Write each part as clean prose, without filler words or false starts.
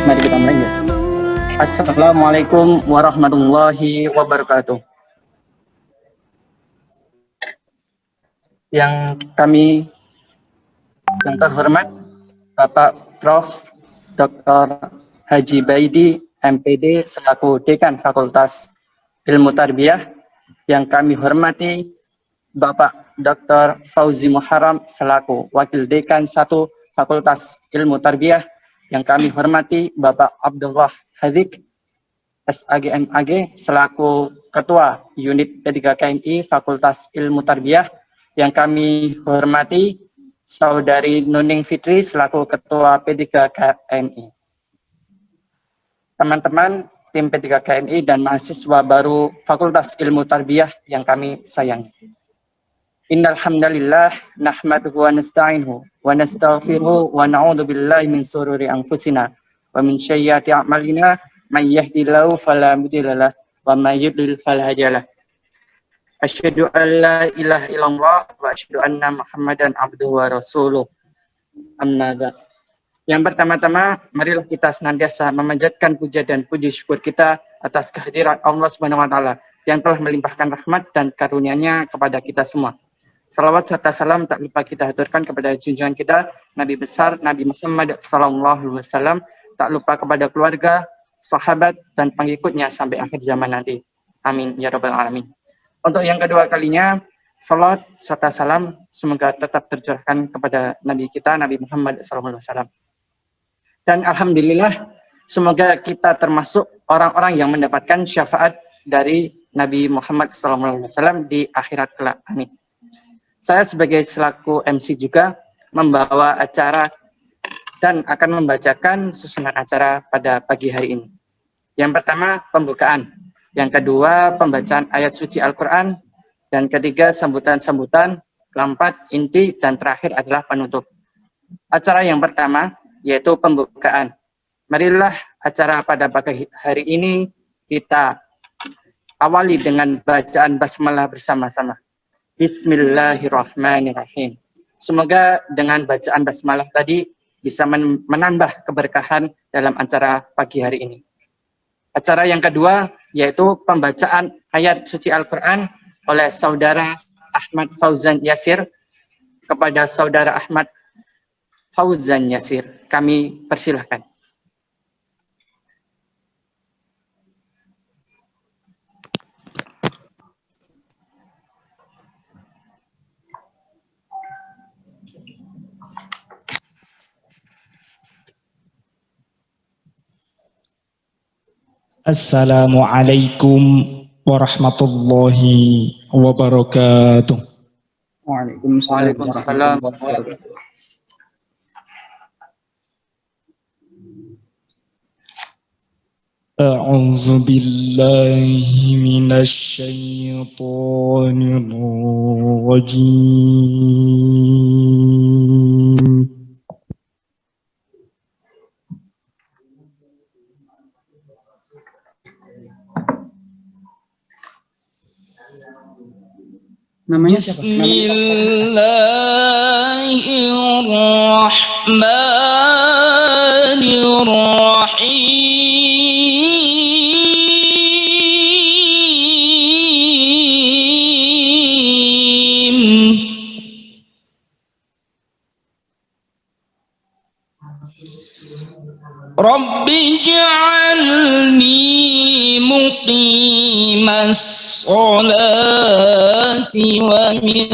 Mari kita mulai ya. Assalamualaikum warahmatullahi wabarakatuh. Yang terhormat Bapak Prof. Dr. Haji Baidi, MPD, selaku Dekan Fakultas Ilmu Tarbiyah. Yang kami hormati Bapak Dr. Fauzi Muharram, selaku Wakil Dekan 1 Fakultas Ilmu Tarbiyah. Yang kami hormati Bapak Abdullah Hazik, SAGMAG, selaku Ketua Unit P3KMI Fakultas Ilmu Tarbiyah. Yang kami hormati Saudari Nuning Fitri, selaku Ketua P3KMI. Teman-teman tim P3KMI dan mahasiswa baru Fakultas Ilmu Tarbiyah yang kami sayangi. Innal hamdalillah nahmaduhu wa nasta'inuhu wa nastaghfiruhu wa na'udzu billahi min shururi anfusina wa min sayyiati a'malina may yahdihillahu fala mudhillalah wa may yudlil fala hadiyalah. Asyhadu an la ilaha illallah wa asyhadu anna Muhammadan abduhu wa rasuluh. Amma ba'd. Yang pertama-tama, marilah kita senantiasa memanjatkan puja dan puji syukur kita atas kehadiran Allah Subhanahu wa taala yang telah melimpahkan rahmat dan karunia-Nya kepada kita semua. Salawat serta salam tak lupa kita haturkan kepada junjungan kita Nabi besar Nabi Muhammad SAW, tak lupa kepada keluarga, sahabat dan pengikutnya sampai akhir zaman nanti. Amin ya rabbal alamin. Untuk yang kedua kalinya, salawat serta salam semoga tetap tercurahkan kepada Nabi kita Nabi Muhammad SAW. Dan alhamdulillah semoga kita termasuk orang-orang yang mendapatkan syafaat dari Nabi Muhammad SAW di akhirat kelak. Amin. Saya sebagai selaku MC juga membawa acara dan akan membacakan susunan acara pada pagi hari ini. Yang pertama, pembukaan. Yang kedua, pembacaan ayat suci Al-Quran. Dan ketiga, sambutan-sambutan. Keempat, inti. Dan terakhir adalah penutup. Acara yang pertama, yaitu pembukaan. Marilah acara pada pagi hari ini kita awali dengan bacaan basmalah bersama-sama. Bismillahirrahmanirrahim. Semoga dengan bacaan basmalah tadi bisa menambah keberkahan dalam acara pagi hari ini. Acara yang kedua yaitu pembacaan ayat suci Al-Quran oleh Saudara Ahmad Fauzan Yasir kepada Saudara Ahmad Fauzan Yasir. Kami persilahkan. Assalamualaikum warahmatullahi wabarakatuh. Waalaikumsalam warahmatullahi wabarakatuh. A'udzu billahi minasy syaithanir rajim. Namanya siapa? Bismillahirrahmanirrahim. Rabbi ij'alni muqimas sholati wa min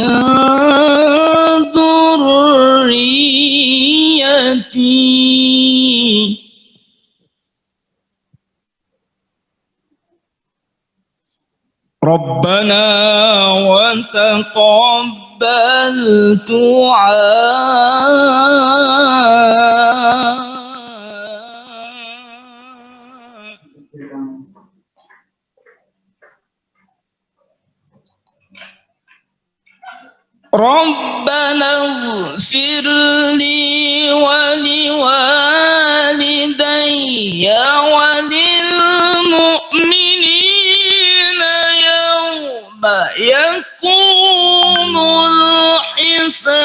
dhurriyyati Rabbana wa taqabbal du'a. Rabbana ighfir li wa liwalidayya wa lil mu'minina yawma yaqumul hisab.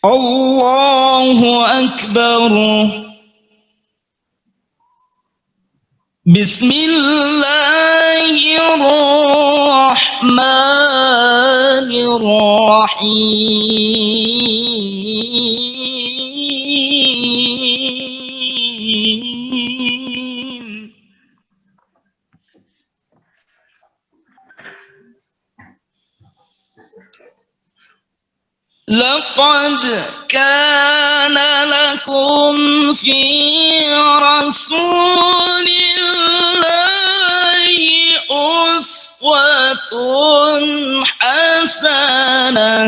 Allahu Akbar. Bismillahirrahmanirrahim. لقد كان لكم في رسول الله أسوة حسنة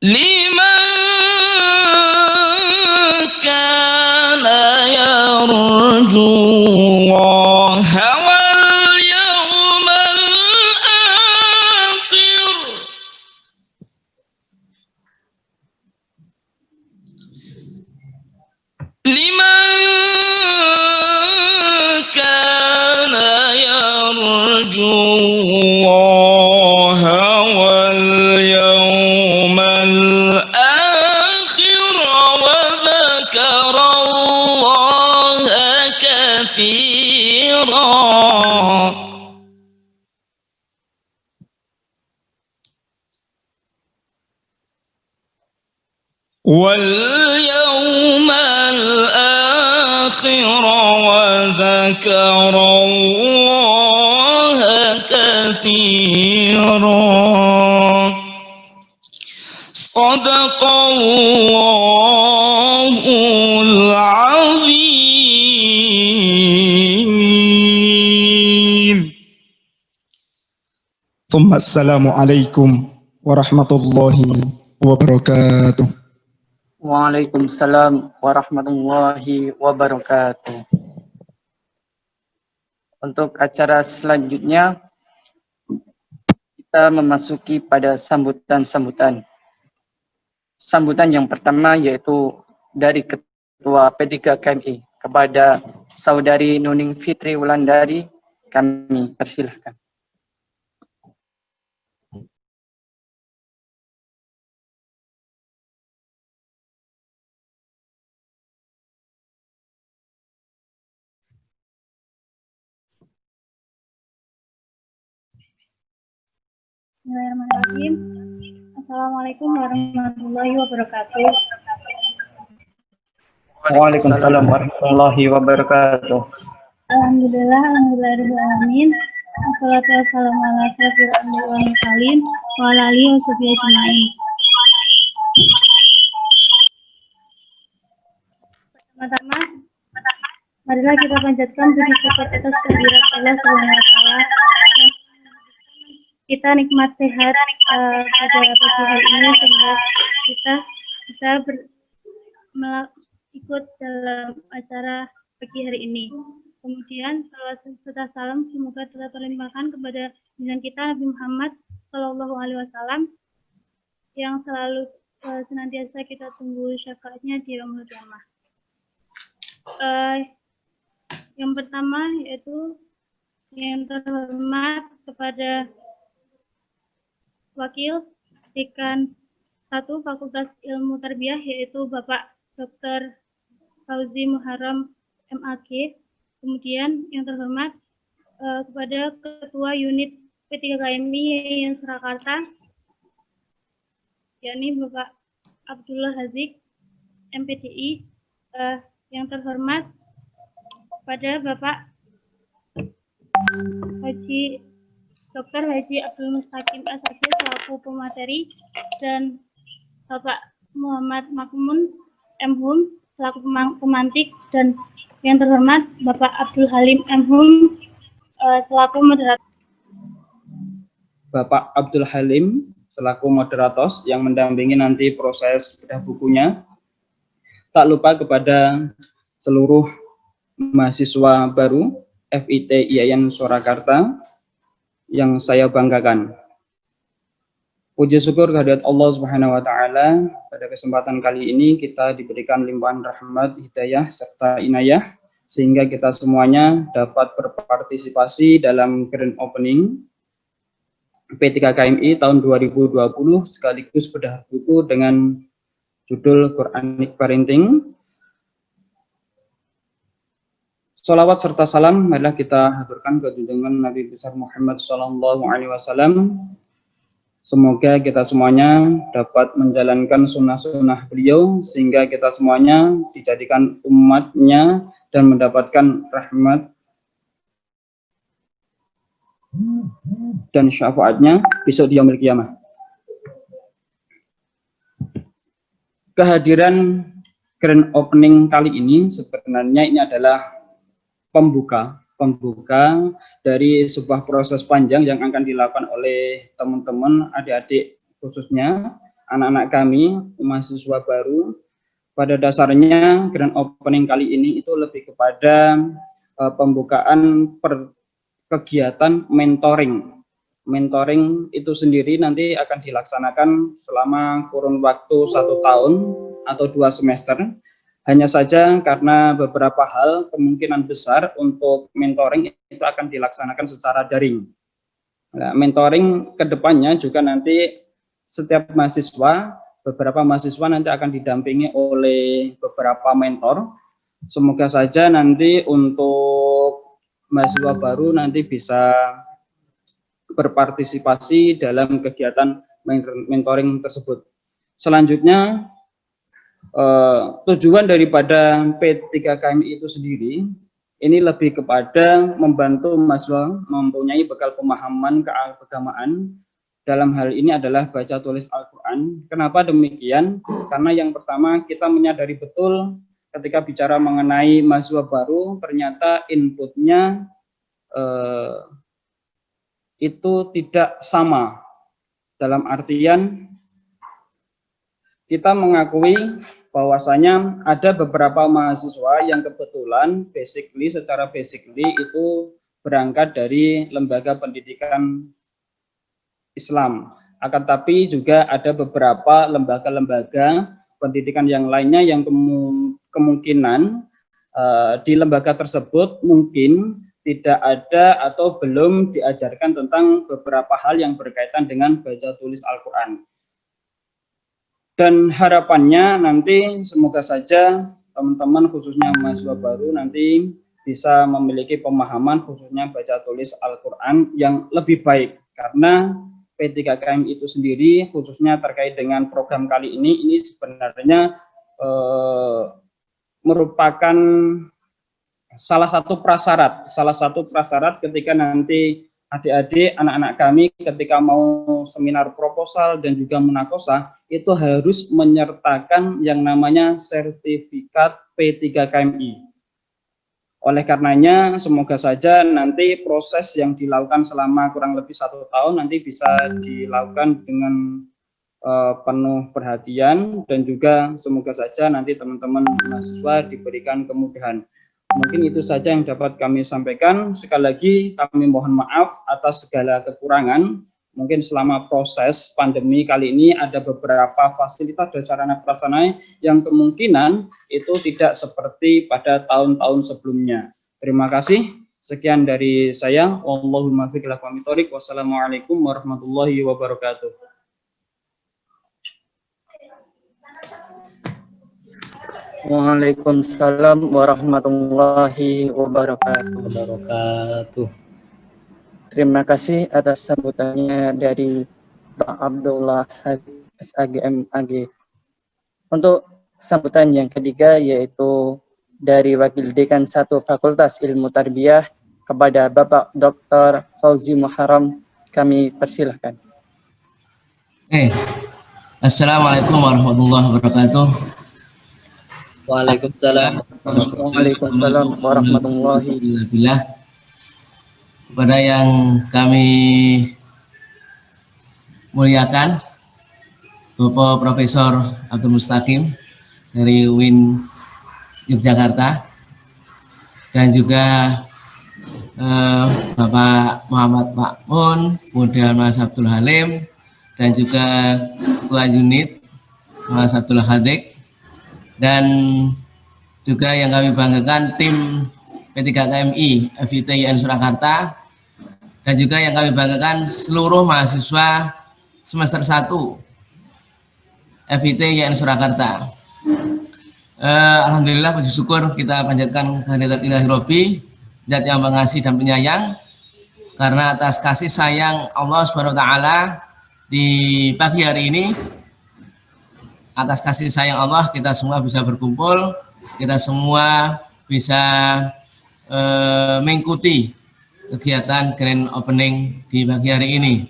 لمن كان يرجو الله واليوم الآخر لمن كان يرجو الله واليوم الآخر وذكر الله كثيرا واليوم الآخر وذكر الله كثيرا صدق الله العظيم. ثم السلام عليكم ورحمة الله وبركاته. Waalaikumsalam warahmatullahi wabarakatuh. Untuk acara selanjutnya, kita memasuki pada sambutan-sambutan. Sambutan yang pertama yaitu dari Ketua P3 KMI kepada Saudari Nuning Fitri Wulandari, kami persilahkan. Bismillahirrahmanirrahim. Assalamualaikum warahmatullahi wabarakatuh. Waalaikumsalam warahmatullahi wabarakatuh. Alhamdulillahirrahmanirrahim. Wassalatu wassalamu ala asyrofil anbiya'i wal mursalin wa ala alihi washabihi ajmain. Pertama-tama, marilah kita panjatkan puji syukur atas kehadirat Allah Subhanahu wa taala. Kita nikmat sehat pada pagi hari ini sehingga kita bisa ikut dalam acara pagi hari ini. Kemudian salawat serta salam semoga telah terlimpahkan kepada junjungan kita Nabi Muhammad Shallallahu Alaihi Wasallam yang selalu senantiasa kita tunggu syafaatnya di yaumul qiyamah. Yang pertama yaitu yang terhormat kepada Wakil Dekan 1 Fakultas Ilmu Tarbiyah yaitu Bapak Dr. Fauzi Muharram MAG. Kemudian yang terhormat kepada Ketua Unit P3 KMI yang Surakarta yakni Bapak Abdullah Hazik MPDI. Yang terhormat pada Bapak Dr. Haji Abdul Mustaqim SAG selaku pemateri dan Bapak Muhammad Makmun M.Hum selaku pemantik dan yang terhormat Bapak Abdul Halim M.Hum selaku moderator. Bapak Abdul Halim selaku moderator yang mendampingi nanti proses bedah bukunya. Tak lupa kepada seluruh mahasiswa baru FIT IAIN Surakarta yang saya banggakan. Puji syukur kehadirat Allah Subhanahu wa taala, pada kesempatan kali ini kita diberikan limpahan rahmat, hidayah serta inayah sehingga kita semuanya dapat berpartisipasi dalam grand opening P3KMI tahun 2020 sekaligus bedah buku dengan judul Quranic Parenting. Sholawat serta salam marilah kita haturkan ke junjungan Nabi besar Muhammad SAW. Semoga kita semuanya dapat menjalankan sunnah-sunnah beliau sehingga kita semuanya dijadikan umatnya dan mendapatkan rahmat dan syafaatnya besok di yaumil qiyamah. Kehadiran grand opening kali ini sebenarnya ini adalah pembuka dari sebuah proses panjang yang akan dilakukan oleh teman-teman, adik-adik, khususnya anak-anak kami, mahasiswa baru. Pada dasarnya grand opening kali ini itu lebih kepada pembukaan kegiatan mentoring. Mentoring itu sendiri nanti akan dilaksanakan selama kurun waktu 1 tahun atau 2 semester. Hanya saja karena beberapa hal kemungkinan besar untuk mentoring itu akan dilaksanakan secara daring. Nah, mentoring kedepannya juga nanti setiap mahasiswa, beberapa mahasiswa nanti akan didampingi oleh beberapa mentor. Semoga saja nanti untuk mahasiswa baru nanti bisa berpartisipasi dalam kegiatan mentoring tersebut. Selanjutnya, tujuan daripada P3KMI itu sendiri ini lebih kepada membantu mahasiswa mempunyai bekal pemahaman keagamaan. Dalam hal ini adalah baca tulis Al-Quran. Kenapa demikian? Karena yang pertama kita menyadari betul ketika bicara mengenai mahasiswa baru ternyata inputnya itu tidak sama. Dalam artian kita mengakui bahwasanya ada beberapa mahasiswa yang kebetulan secara basically itu berangkat dari lembaga pendidikan Islam. Akan tapi juga ada beberapa lembaga-lembaga pendidikan yang lainnya yang kemungkinan di lembaga tersebut mungkin tidak ada atau belum diajarkan tentang beberapa hal yang berkaitan dengan baca tulis Al-Quran. Dan harapannya nanti semoga saja teman-teman khususnya mahasiswa baru nanti bisa memiliki pemahaman khususnya baca tulis Al-Quran yang lebih baik. Karena P3KMI itu sendiri khususnya terkait dengan program kali ini sebenarnya merupakan salah satu prasyarat ketika nanti adik-adik, anak-anak kami ketika mau seminar proposal dan juga munakosah itu harus menyertakan yang namanya sertifikat P3KMI. Oleh karenanya semoga saja nanti proses yang dilakukan selama kurang lebih 1 tahun nanti bisa dilakukan dengan penuh perhatian dan juga semoga saja nanti teman-teman mahasiswa diberikan kemudahan. Mungkin itu saja yang dapat kami sampaikan. Sekali lagi kami mohon maaf atas segala kekurangan. Mungkin selama proses pandemi kali ini ada beberapa fasilitas dan sarana prasarana yang kemungkinan itu tidak seperti pada tahun-tahun sebelumnya. Terima kasih. Sekian dari saya. Wallahumma fiqh lakum amitorik. Wassalamualaikum warahmatullahi wabarakatuh. Waalaikumsalam warahmatullahi wabarakatuh. Terima kasih atas sambutannya dari Pak Abdullah SAGM AG. Untuk sambutan yang ketiga yaitu dari Wakil Dekan 1 Fakultas Ilmu Tarbiyah kepada Bapak Dr. Fauzi Muharram, kami persilahkan. Assalamualaikum warahmatullahi wabarakatuh. Waalaikumsalam warahmatullahi wabarakatuh. Kepada yang kami muliakan, Bapak Profesor Abdul Mustaqim dari UIN Yogyakarta dan juga Bapak Muhammad Makmun, kemudian Mas Abdul Halim, dan juga Ketua Unit Mas Abdul Hadik, dan juga yang kami banggakan tim P3KMI FITIN Surakarta, dan juga yang kami banggakan seluruh mahasiswa semester 1 FITIN Surakarta. Alhamdulillah, puji syukur kita panjatkan kehadirat Ilahi Robbi, Zat yang pengasih dan penyayang, karena atas kasih sayang Allah Subhanahu wa taala di pagi hari ini, atas kasih sayang Allah kita semua bisa berkumpul, kita semua bisa mengikuti kegiatan grand opening di pagi hari ini.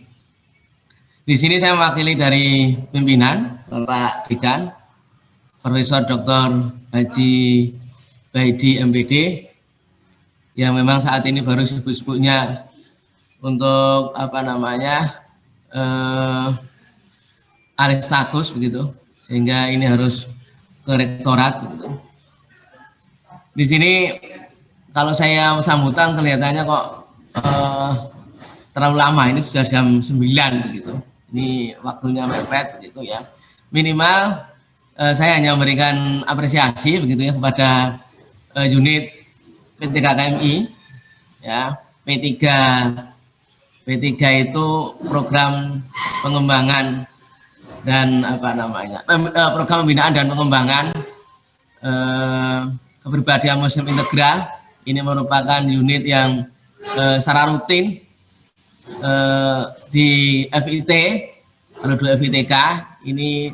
Di sini saya mewakili dari pimpinan Bapak Dekan Profesor Dr. Haji Baidi MPD, yang memang saat ini baru sibuk-sibuknya untuk alih status begitu, sehingga ini harus ke rektorat begitu. Di sini kalau saya sambutan kelihatannya kok terlalu lama, ini sudah jam 9 begitu. Ini waktunya mepet begitu ya. Minimal saya hanya memberikan apresiasi begitu ya kepada unit P3KMI ya. P3 itu program pengembangan dan program pembinaan dan pengembangan kepribadian Muslim integral. Ini merupakan unit yang secara rutin di FIT, kalau di FITK ini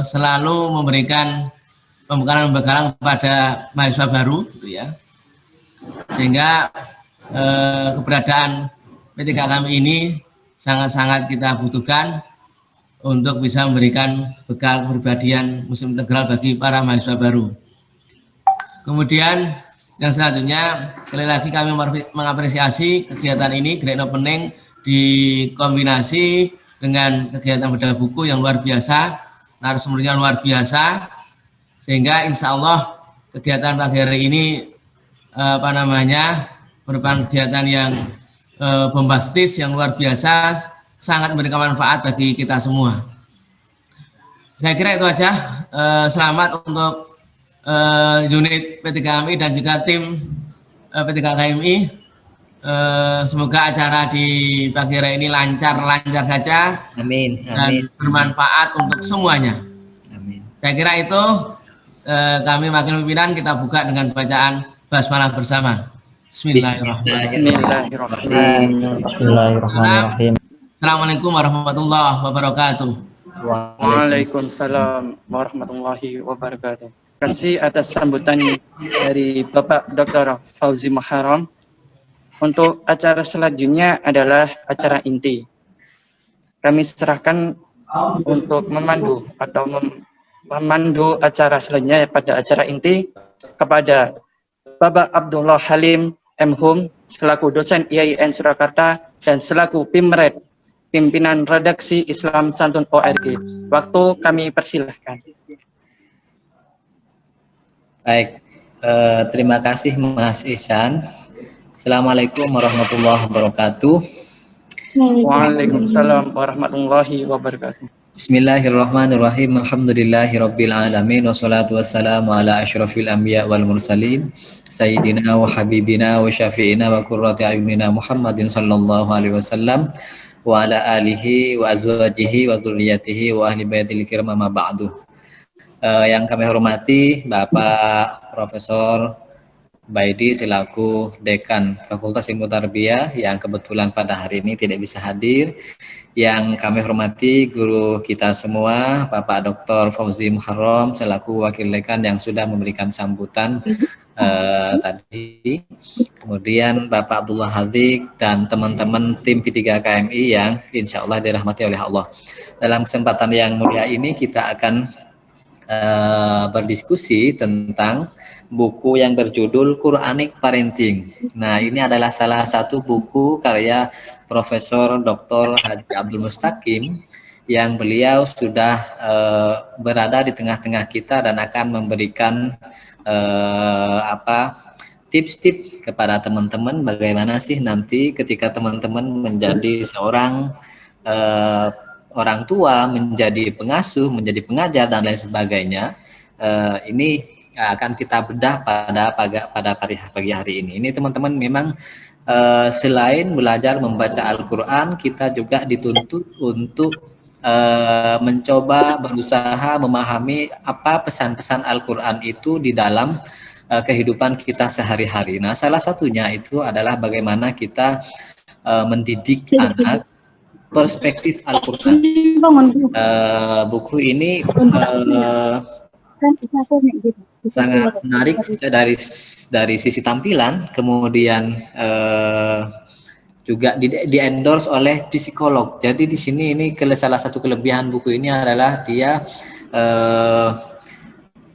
selalu memberikan pembekalan kepada mahasiswa baru gitu ya, sehingga keberadaan P3 kami ini sangat-sangat kita butuhkan untuk bisa memberikan bekal kepribadian Muslim integral bagi para mahasiswa baru. Kemudian yang selanjutnya, sekali lagi kami mengapresiasi kegiatan ini, grand opening dikombinasi dengan kegiatan bedah buku yang luar biasa, narasumbernya luar biasa, sehingga insya Allah kegiatan pagi hari ini merupakan kegiatan yang bombastis, yang luar biasa, sangat memberikan manfaat bagi kita semua. Saya kira itu aja. Selamat untuk unit P3KMI dan juga tim P3KMI. Semoga acara di pagi hari ini lancar saja. Amin. Dan bermanfaat untuk semuanya. Amin. Saya kira itu kami wakil pimpinan kita buka dengan bacaan basmalah bersama. Bismillahirrahmanirrahim. Assalamualaikum warahmatullahi wabarakatuh. Waalaikumsalam warahmatullahi wabarakatuh. Terima kasih atas sambutan dari Bapak Dr. Fauzi Muharram. Untuk acara selanjutnya adalah acara inti. Kami serahkan untuk memandu acara selanjutnya pada acara inti kepada Bapak Abdullah Halim M.Hum selaku dosen IAIN Surakarta dan selaku Pimred pimpinan redaksi Islam Santun ORG. Waktu kami persilahkan. Baik, terima kasih Mas Ihsan. Assalamualaikum warahmatullahi wabarakatuh. Waalaikumsalam warahmatullahi wabarakatuh. Bismillahirrahmanirrahim. Alhamdulillahirabbil alamin wassalatu wassalamu ala asyrafil anbiya wal mursalin sayyidina wa habibina wa syafi'ina wa qurrati a'yunina Muhammadin sallallahu alaihi wasallam wa ala alihi wa azwajihi wa dzurriyyatihi wa ahli baitil kiram amma ba'du. Yang kami hormati Bapak Profesor Baidi selaku Dekan Fakultas Ilmu Tarbiyah yang kebetulan pada hari ini tidak bisa hadir. Yang kami hormati guru kita semua, Bapak Dr. Fauzi Muharram selaku Wakil Dekan yang sudah memberikan sambutan tadi. Kemudian Bapak Abdullah Hadik dan teman-teman tim P3KMI yang insya Allah dirahmati oleh Allah. Dalam kesempatan yang mulia ini kita akan berdiskusi tentang buku yang berjudul Quranic Parenting. Nah, ini adalah salah satu buku karya Profesor Dr. Haji Abdul Mustaqim yang beliau sudah berada di tengah-tengah kita dan akan memberikan tips-tips kepada teman-teman bagaimana sih nanti ketika teman-teman menjadi seorang eh, orang tua, menjadi pengasuh, menjadi pengajar dan lain sebagainya. Ini akan kita bedah pada pagi hari ini. Ini teman-teman memang selain belajar membaca Al-Quran, kita juga dituntut untuk mencoba berusaha memahami apa pesan-pesan Al-Quran itu di dalam kehidupan kita sehari-hari. Nah, salah satunya itu adalah bagaimana kita mendidik anak perspektif Al-Quran. Buku ini sangat menarik dari sisi tampilan, kemudian juga di endorse oleh psikolog. Jadi di sini ini salah satu kelebihan buku ini adalah dia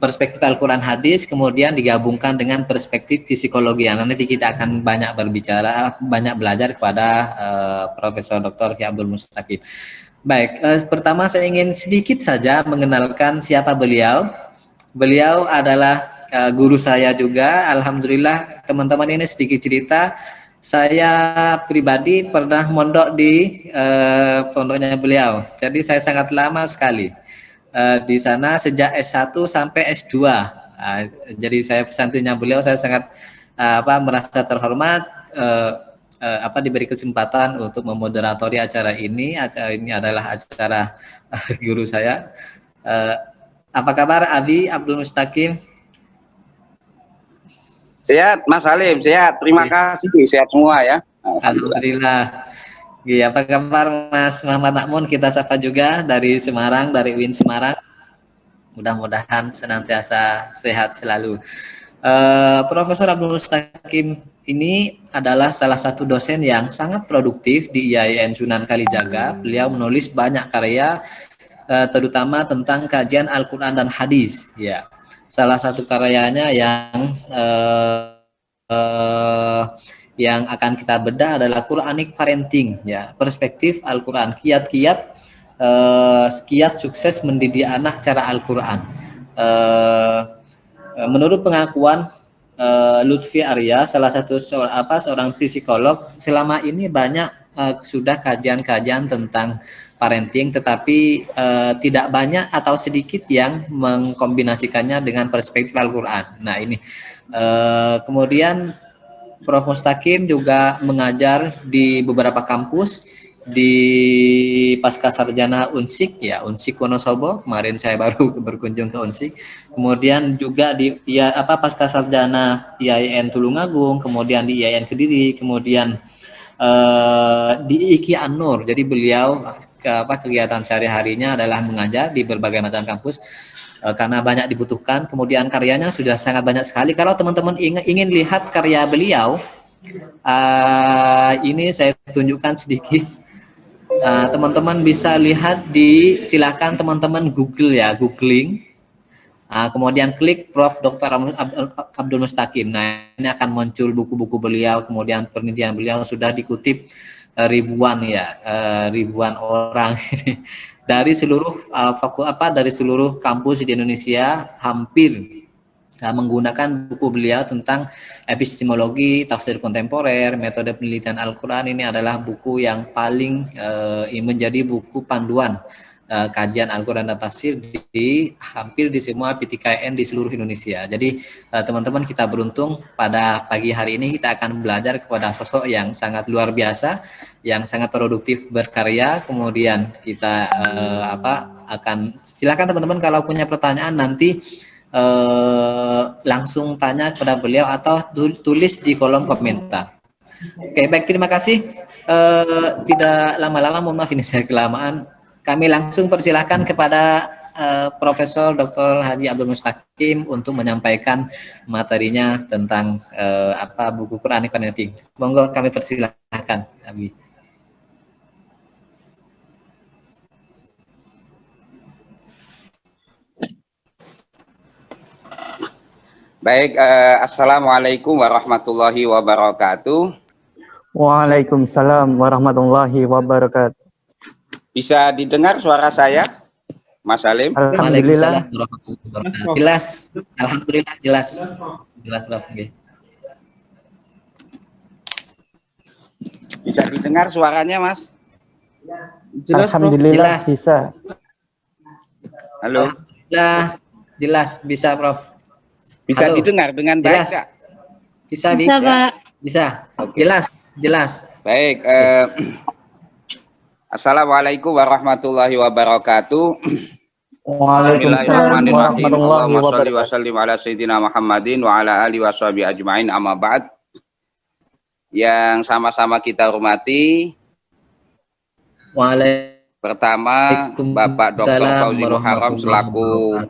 perspektif Al-Quran hadis kemudian digabungkan dengan perspektif psikologi. Nanti kita akan banyak berbicara, banyak belajar kepada Profesor Dr. Ki Abdul Mustaqim. Baik, pertama saya ingin sedikit saja mengenalkan siapa beliau. Beliau adalah guru saya juga. Alhamdulillah teman-teman, ini sedikit cerita. Saya pribadi pernah mondok di pondoknya beliau. Jadi saya sangat lama sekali di sana sejak S1 sampai S2. Jadi saya pesantrennya beliau, saya sangat merasa terhormat diberi kesempatan untuk memoderatori acara ini. Acara ini adalah acara guru saya. Apa kabar Abi Abdul Mustaqim? Sehat Mas Halim, sehat. Terima kasih, sehat semua ya. Alhamdulillah. Apa kabar Mas Muhammad Nakmun? Kita sapa juga dari Semarang, dari UIN Semarang. Mudah-mudahan senantiasa sehat selalu. Profesor Abdul Mustaqim ini adalah salah satu dosen yang sangat produktif di IAIN Sunan Kalijaga. Beliau menulis banyak karya, terutama tentang kajian Al-Quran dan hadis. Ya, salah satu karyanya yang akan kita bedah adalah Quranic Parenting, ya, perspektif Al-Quran, kiat sukses mendidik anak cara Al-Quran. Menurut pengakuan Lutfi Arya, salah satu seorang psikolog, selama ini banyak sudah kajian-kajian tentang parenting, tetapi tidak banyak atau sedikit yang mengkombinasikannya dengan perspektif Al-Quran. Nah ini kemudian Prof. Mustaqim juga mengajar di beberapa kampus di Pasca Sarjana Unsik, ya, Unsik Wonosobo. Kemarin saya baru berkunjung ke Unsik. Kemudian juga di Pasca Sarjana IAIN Tulungagung, kemudian di IAIN Kediri, kemudian di IKI An-Nur. Jadi beliau kegiatan sehari-harinya adalah mengajar di berbagai macam kampus karena banyak dibutuhkan. Kemudian karyanya sudah sangat banyak sekali. Kalau teman-teman ingin lihat karya beliau, ini saya tunjukkan sedikit. Teman-teman bisa lihat silakan teman-teman Google, ya, googling. Kemudian klik Prof. Dr. Abdul Mustaqim. Nah, ini akan muncul buku-buku beliau, kemudian penelitian beliau sudah dikutip ribuan orang dari seluruh dari seluruh kampus di Indonesia, hampir menggunakan buku beliau tentang epistemologi, tafsir kontemporer, metode penelitian Al-Quran. Ini adalah buku yang paling menjadi buku panduan kajian Al-Quran dan tafsir hampir di semua PTKN di seluruh Indonesia. Jadi teman-teman, kita beruntung pada pagi hari ini kita akan belajar kepada sosok yang sangat luar biasa, yang sangat produktif berkarya. Kemudian kita akan silakan teman-teman kalau punya pertanyaan nanti langsung tanya kepada beliau atau tulis di kolom komentar. Oke, baik, terima kasih. Tidak lama-lama, mohon maaf ini saya kelamaan. Kami langsung persilahkan kepada Profesor Dr. Haji Abdul Mustaqim untuk menyampaikan materinya tentang buku Quranic Parenting. Monggo kami persilahkan, Abi. Baik, Assalamualaikum warahmatullahi wabarakatuh. Waalaikumsalam warahmatullahi wabarakatuh. Bisa didengar suara saya, Mas Halim? Alhamdulillah. Jelas, alhamdulillah jelas. Jelas, Prof. Bisa didengar suaranya, Mas? Jelas, Prof? Alhamdulillah Jelas. bisa. Halo, Alhamdulillah, jelas bisa Prof. bisa Halo. didengar dengan baik Jelas. nggak? Bisa, Bisa, Pak. Bisa. Oke. Jelas. Baik. Assalamualaikum warahmatullahi wabarakatuh. Waalaikumsalam warahmatullahi Allahumma sholli wa wabarakatuh. sallim ala sayyidina Muhammadin wa ala alihi washabihi ajmain, amma ba'd. Yang sama-sama kita hormati, pertama Bapak Dr. Fauzi Muharram selaku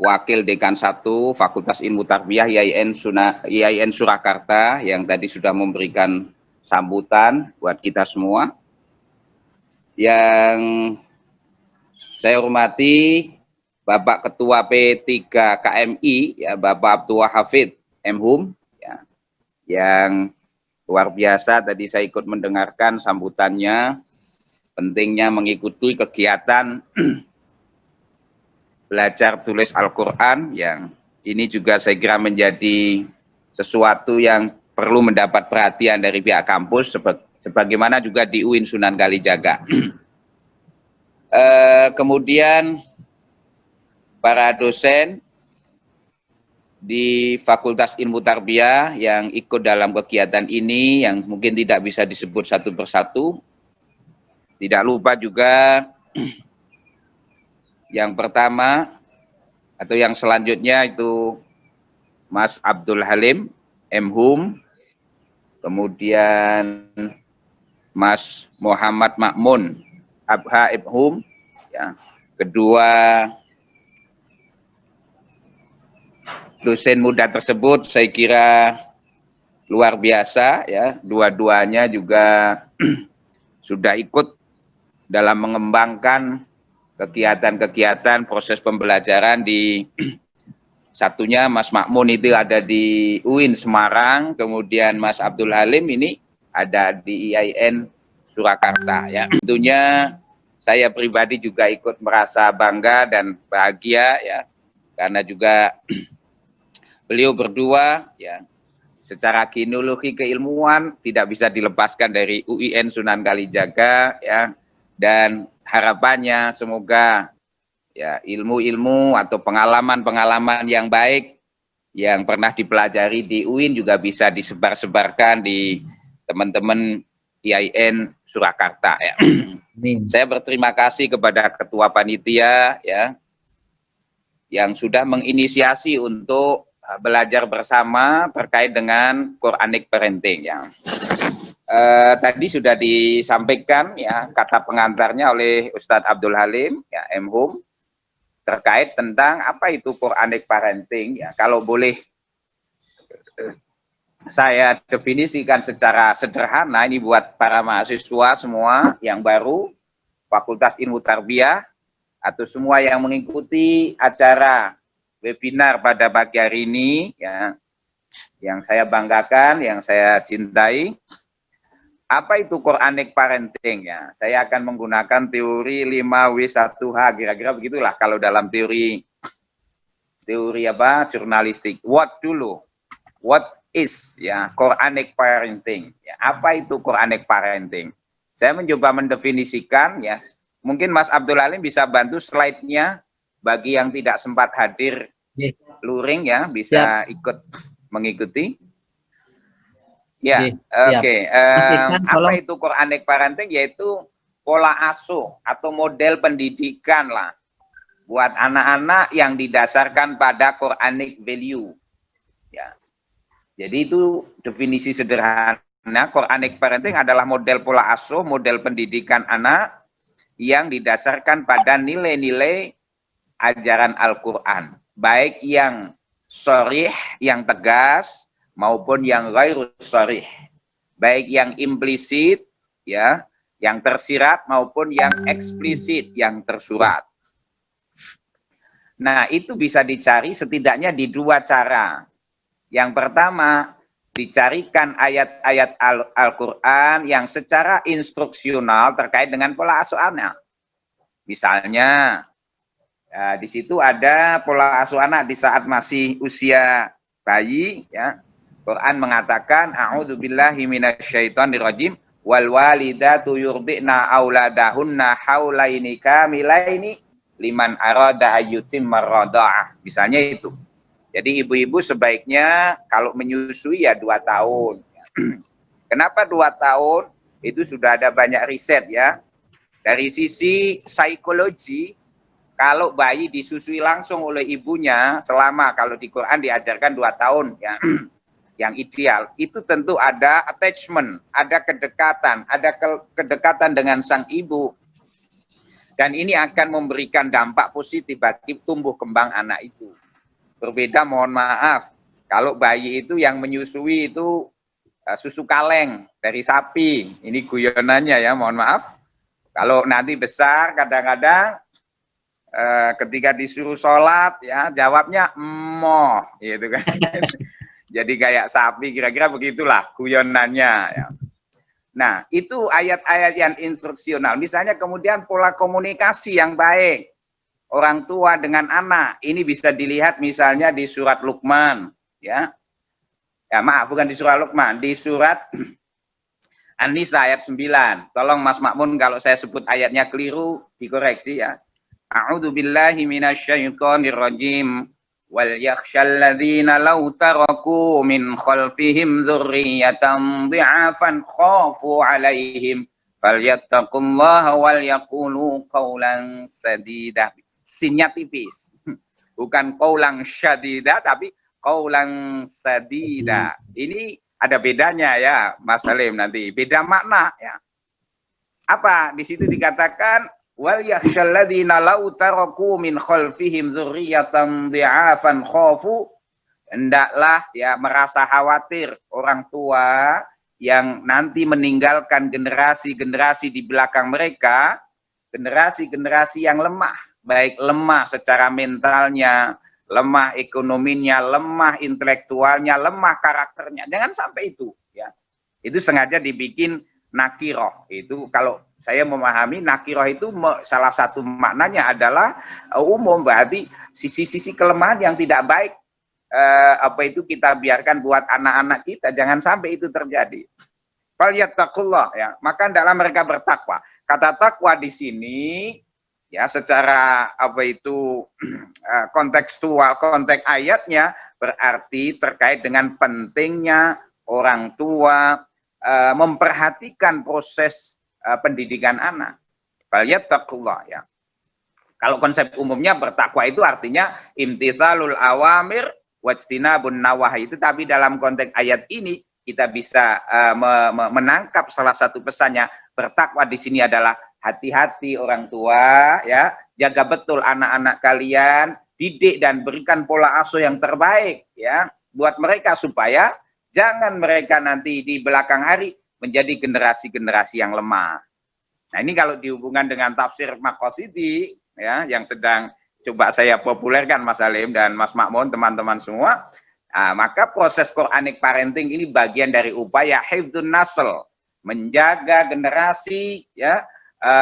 Wakil Dekan 1 Fakultas Ilmu Tarbiyah IAIN Surakarta yang tadi sudah memberikan sambutan buat kita semua. Yang saya hormati Bapak Ketua P3 KMI, ya, Bapak Abdul Hafid MHum, ya, yang luar biasa tadi saya ikut mendengarkan sambutannya, pentingnya mengikuti kegiatan belajar tulis Al-Quran, yang ini juga saya kira menjadi sesuatu yang perlu mendapat perhatian dari pihak kampus, sebagaimana juga di UIN Sunan Kalijaga. Kemudian para dosen di Fakultas Ilmu Tarbiyah yang ikut dalam kegiatan ini, yang mungkin tidak bisa disebut satu persatu. Tidak lupa juga yang pertama atau yang selanjutnya itu Mas Abdul Halim MHum, kemudian Mas Muhammad Makmun Abha MHum, ya. Kedua dosen muda tersebut saya kira luar biasa, ya, dua-duanya juga sudah ikut dalam mengembangkan kegiatan-kegiatan proses pembelajaran di satunya Mas Makmun itu ada di UIN Semarang, kemudian Mas Abdul Halim ini ada di IAIN Surakarta, ya. Tentunya saya pribadi juga ikut merasa bangga dan bahagia, ya, karena juga beliau berdua, ya, secara kinologi keilmuan tidak bisa dilepaskan dari UIN Sunan Kalijaga, ya, dan harapannya semoga, ya, ilmu-ilmu atau pengalaman-pengalaman yang baik yang pernah dipelajari di UIN juga bisa disebar-sebarkan di teman-teman IAIN Surakarta, ya. Saya berterima kasih kepada Ketua Panitia, ya, yang sudah menginisiasi untuk belajar bersama terkait dengan Quranic Parenting, ya. Tadi sudah disampaikan, ya, kata pengantarnya oleh Ustadz Abdul Halim, ya, MHum, terkait tentang apa itu Quranic Parenting, ya. Kalau boleh saya definisikan secara sederhana ini buat para mahasiswa semua yang baru Fakultas Ilmu Tarbiyah atau semua yang mengikuti acara webinar pada pagi hari ini, ya, yang saya banggakan, yang saya cintai. Apa itu Quranic Parenting, ya? Saya akan menggunakan teori 5W1H, kira-kira begitulah kalau dalam teori apa? Jurnalistik. What dulu? What is, ya, Quranic Parenting? Ya, apa itu Quranic Parenting? Saya mencoba mendefinisikan, ya. Mungkin Mas Abdul Halim bisa bantu slide-nya bagi yang tidak sempat hadir luring, ya, bisa ikut mengikuti. Ya, oke. Apa itu Quranic Parenting? Yaitu pola asuh atau model pendidikan lah buat anak-anak yang didasarkan pada Quranic value. Ya, jadi itu definisi sederhana. Quranic Parenting adalah model pola asuh, model pendidikan anak yang didasarkan pada nilai-nilai ajaran Al-Quran, baik yang sharih, yang tegas, maupun yang ghairu sharih, baik yang implisit, ya, yang tersirat, maupun yang eksplisit, yang tersurat. Nah, itu bisa dicari setidaknya di dua cara. Yang pertama, dicarikan ayat-ayat Al-Quran yang secara instruksional terkait dengan pola asuh anak. Misalnya, ya, di situ ada pola asuh anak di saat masih usia bayi, ya. Quran mengatakan a'udzubillahi minasyaitonirrajim wal walidatu yurdi'na auladahunna haulaini kamilaini liman arada ayyutimma radha'ah. Misalnya itu. Jadi ibu-ibu sebaiknya kalau menyusui ya 2 tahun. Kenapa 2 tahun? Itu sudah ada banyak riset ya. Dari sisi psikologi, kalau bayi disusui langsung oleh ibunya selama kalau di Quran diajarkan 2 tahun ya. Yang ideal itu tentu ada attachment, ada kedekatan, kedekatan dengan sang ibu. Dan ini akan memberikan dampak positif bagi tumbuh kembang anak itu. Berbeda, mohon maaf, kalau bayi itu yang menyusui itu susu kaleng dari sapi. Ini guyonannya ya, mohon maaf. Kalau nanti besar kadang-kadang ketika disuruh sholat ya jawabnya emoh gitu kan. Jadi kayak sapi, kira-kira begitulah guyonannya ya. Nah, itu ayat-ayat yang instruksional. Misalnya kemudian pola komunikasi yang baik orang tua dengan anak. Ini bisa dilihat misalnya di surat Luqman ya. Ya, maaf, bukan di surat Luqman, di surat An-Nisa ayat 9. Tolong Mas Makmun kalau saya sebut ayatnya keliru dikoreksi ya. A'udzu billahi minasyaitonir rajim. Wal yakhshal ladzina law taraku min khalfihim dzurriyyatan dhi'afan khafu 'alaihim falyattaqullaha wal yaqulu qawlan sadida. Sinnya tipis. Bukan qawlan syadida tapi qawlan sadida. Ini ada bedanya ya, Mas Salim nanti. Beda makna ya. Apa? Di situ dikatakan wal yakhshal ladzina law taraku min khalfihim dzurriyyatan dhi'afan khafu, hendaklah ya merasa khawatir orang tua yang nanti meninggalkan generasi-generasi di belakang mereka, generasi-generasi yang lemah, baik lemah secara mentalnya, lemah ekonominya, lemah intelektualnya, lemah karakternya. Jangan sampai itu ya. Itu sengaja dibikin nakiroh. Itu kalau saya memahami nakiroh itu salah satu maknanya adalah umum, berarti sisi-sisi kelemahan yang tidak baik kita biarkan buat anak-anak kita, jangan sampai itu terjadi. Falyattaqullah ya, maka hendaklah mereka bertakwa. Kata takwa di sini ya secara kontekstual, konteks ayatnya berarti terkait dengan pentingnya orang tua memperhatikan proses pendidikan anak. Falyattaqullah ya. Kalau konsep umumnya bertakwa itu artinya imtithalul awamir wajtinabun nawahi itu, tapi dalam konteks ayat ini kita bisa menangkap salah satu pesannya. Bertakwa di sini adalah hati-hati orang tua ya, jaga betul anak-anak kalian, didik dan berikan pola asuh yang terbaik ya buat mereka supaya jangan mereka nanti di belakang hari menjadi generasi-generasi yang lemah. Nah, ini kalau dihubungkan dengan tafsir Maqasidi ya yang sedang coba saya populerkan Mas Salim dan Mas Makmun, teman-teman semua, maka proses Quranic parenting ini bagian dari upaya hifdzun nasl, menjaga generasi ya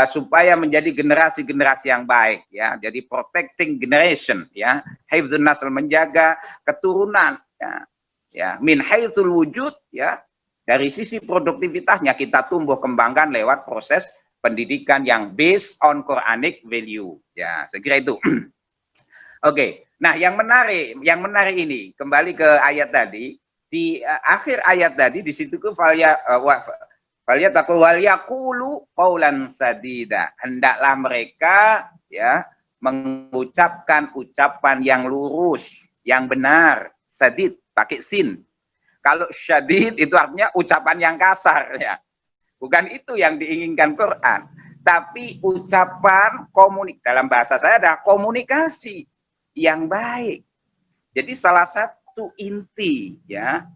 supaya menjadi generasi-generasi yang baik ya. Jadi protecting generation ya, hifdzun nasl, menjaga keturunan ya, min haitsul wujud ya, dari sisi produktivitasnya kita tumbuh kembangkan lewat proses pendidikan yang based on Quranic value ya. Saya kira itu. Oke. Nah, yang menarik ini kembali ke ayat tadi, di akhir ayat tadi di situ ke falyataqul wal yaqulu qaulan sadida. Hendaklah mereka ya mengucapkan ucapan yang lurus, yang benar, sadid pakai sin. Kalau syadid itu artinya ucapan yang kasar ya. Bukan itu yang diinginkan Quran, tapi ucapan dalam bahasa saya adalah komunikasi yang baik. Jadi salah satu inti ya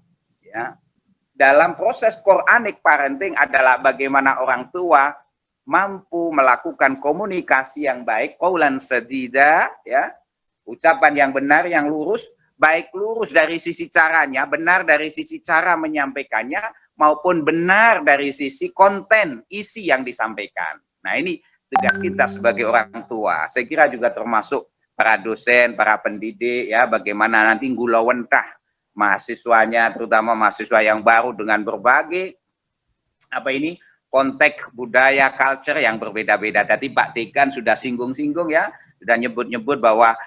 dalam proses Quranic parenting adalah bagaimana orang tua mampu melakukan komunikasi yang baik, qaulan sadida ya, ucapan yang benar, yang lurus, baik lurus dari sisi caranya, benar dari sisi cara menyampaikannya, maupun benar dari sisi konten, isi yang disampaikan. Nah, ini tugas kita sebagai orang tua. Saya kira juga termasuk para dosen, para pendidik, ya, bagaimana nanti ngulawentah mahasiswanya, terutama mahasiswa yang baru dengan berbagai konteks budaya, culture yang berbeda-beda. Tadi Pak Dekan sudah singgung-singgung ya, sudah nyebut-nyebut bahwa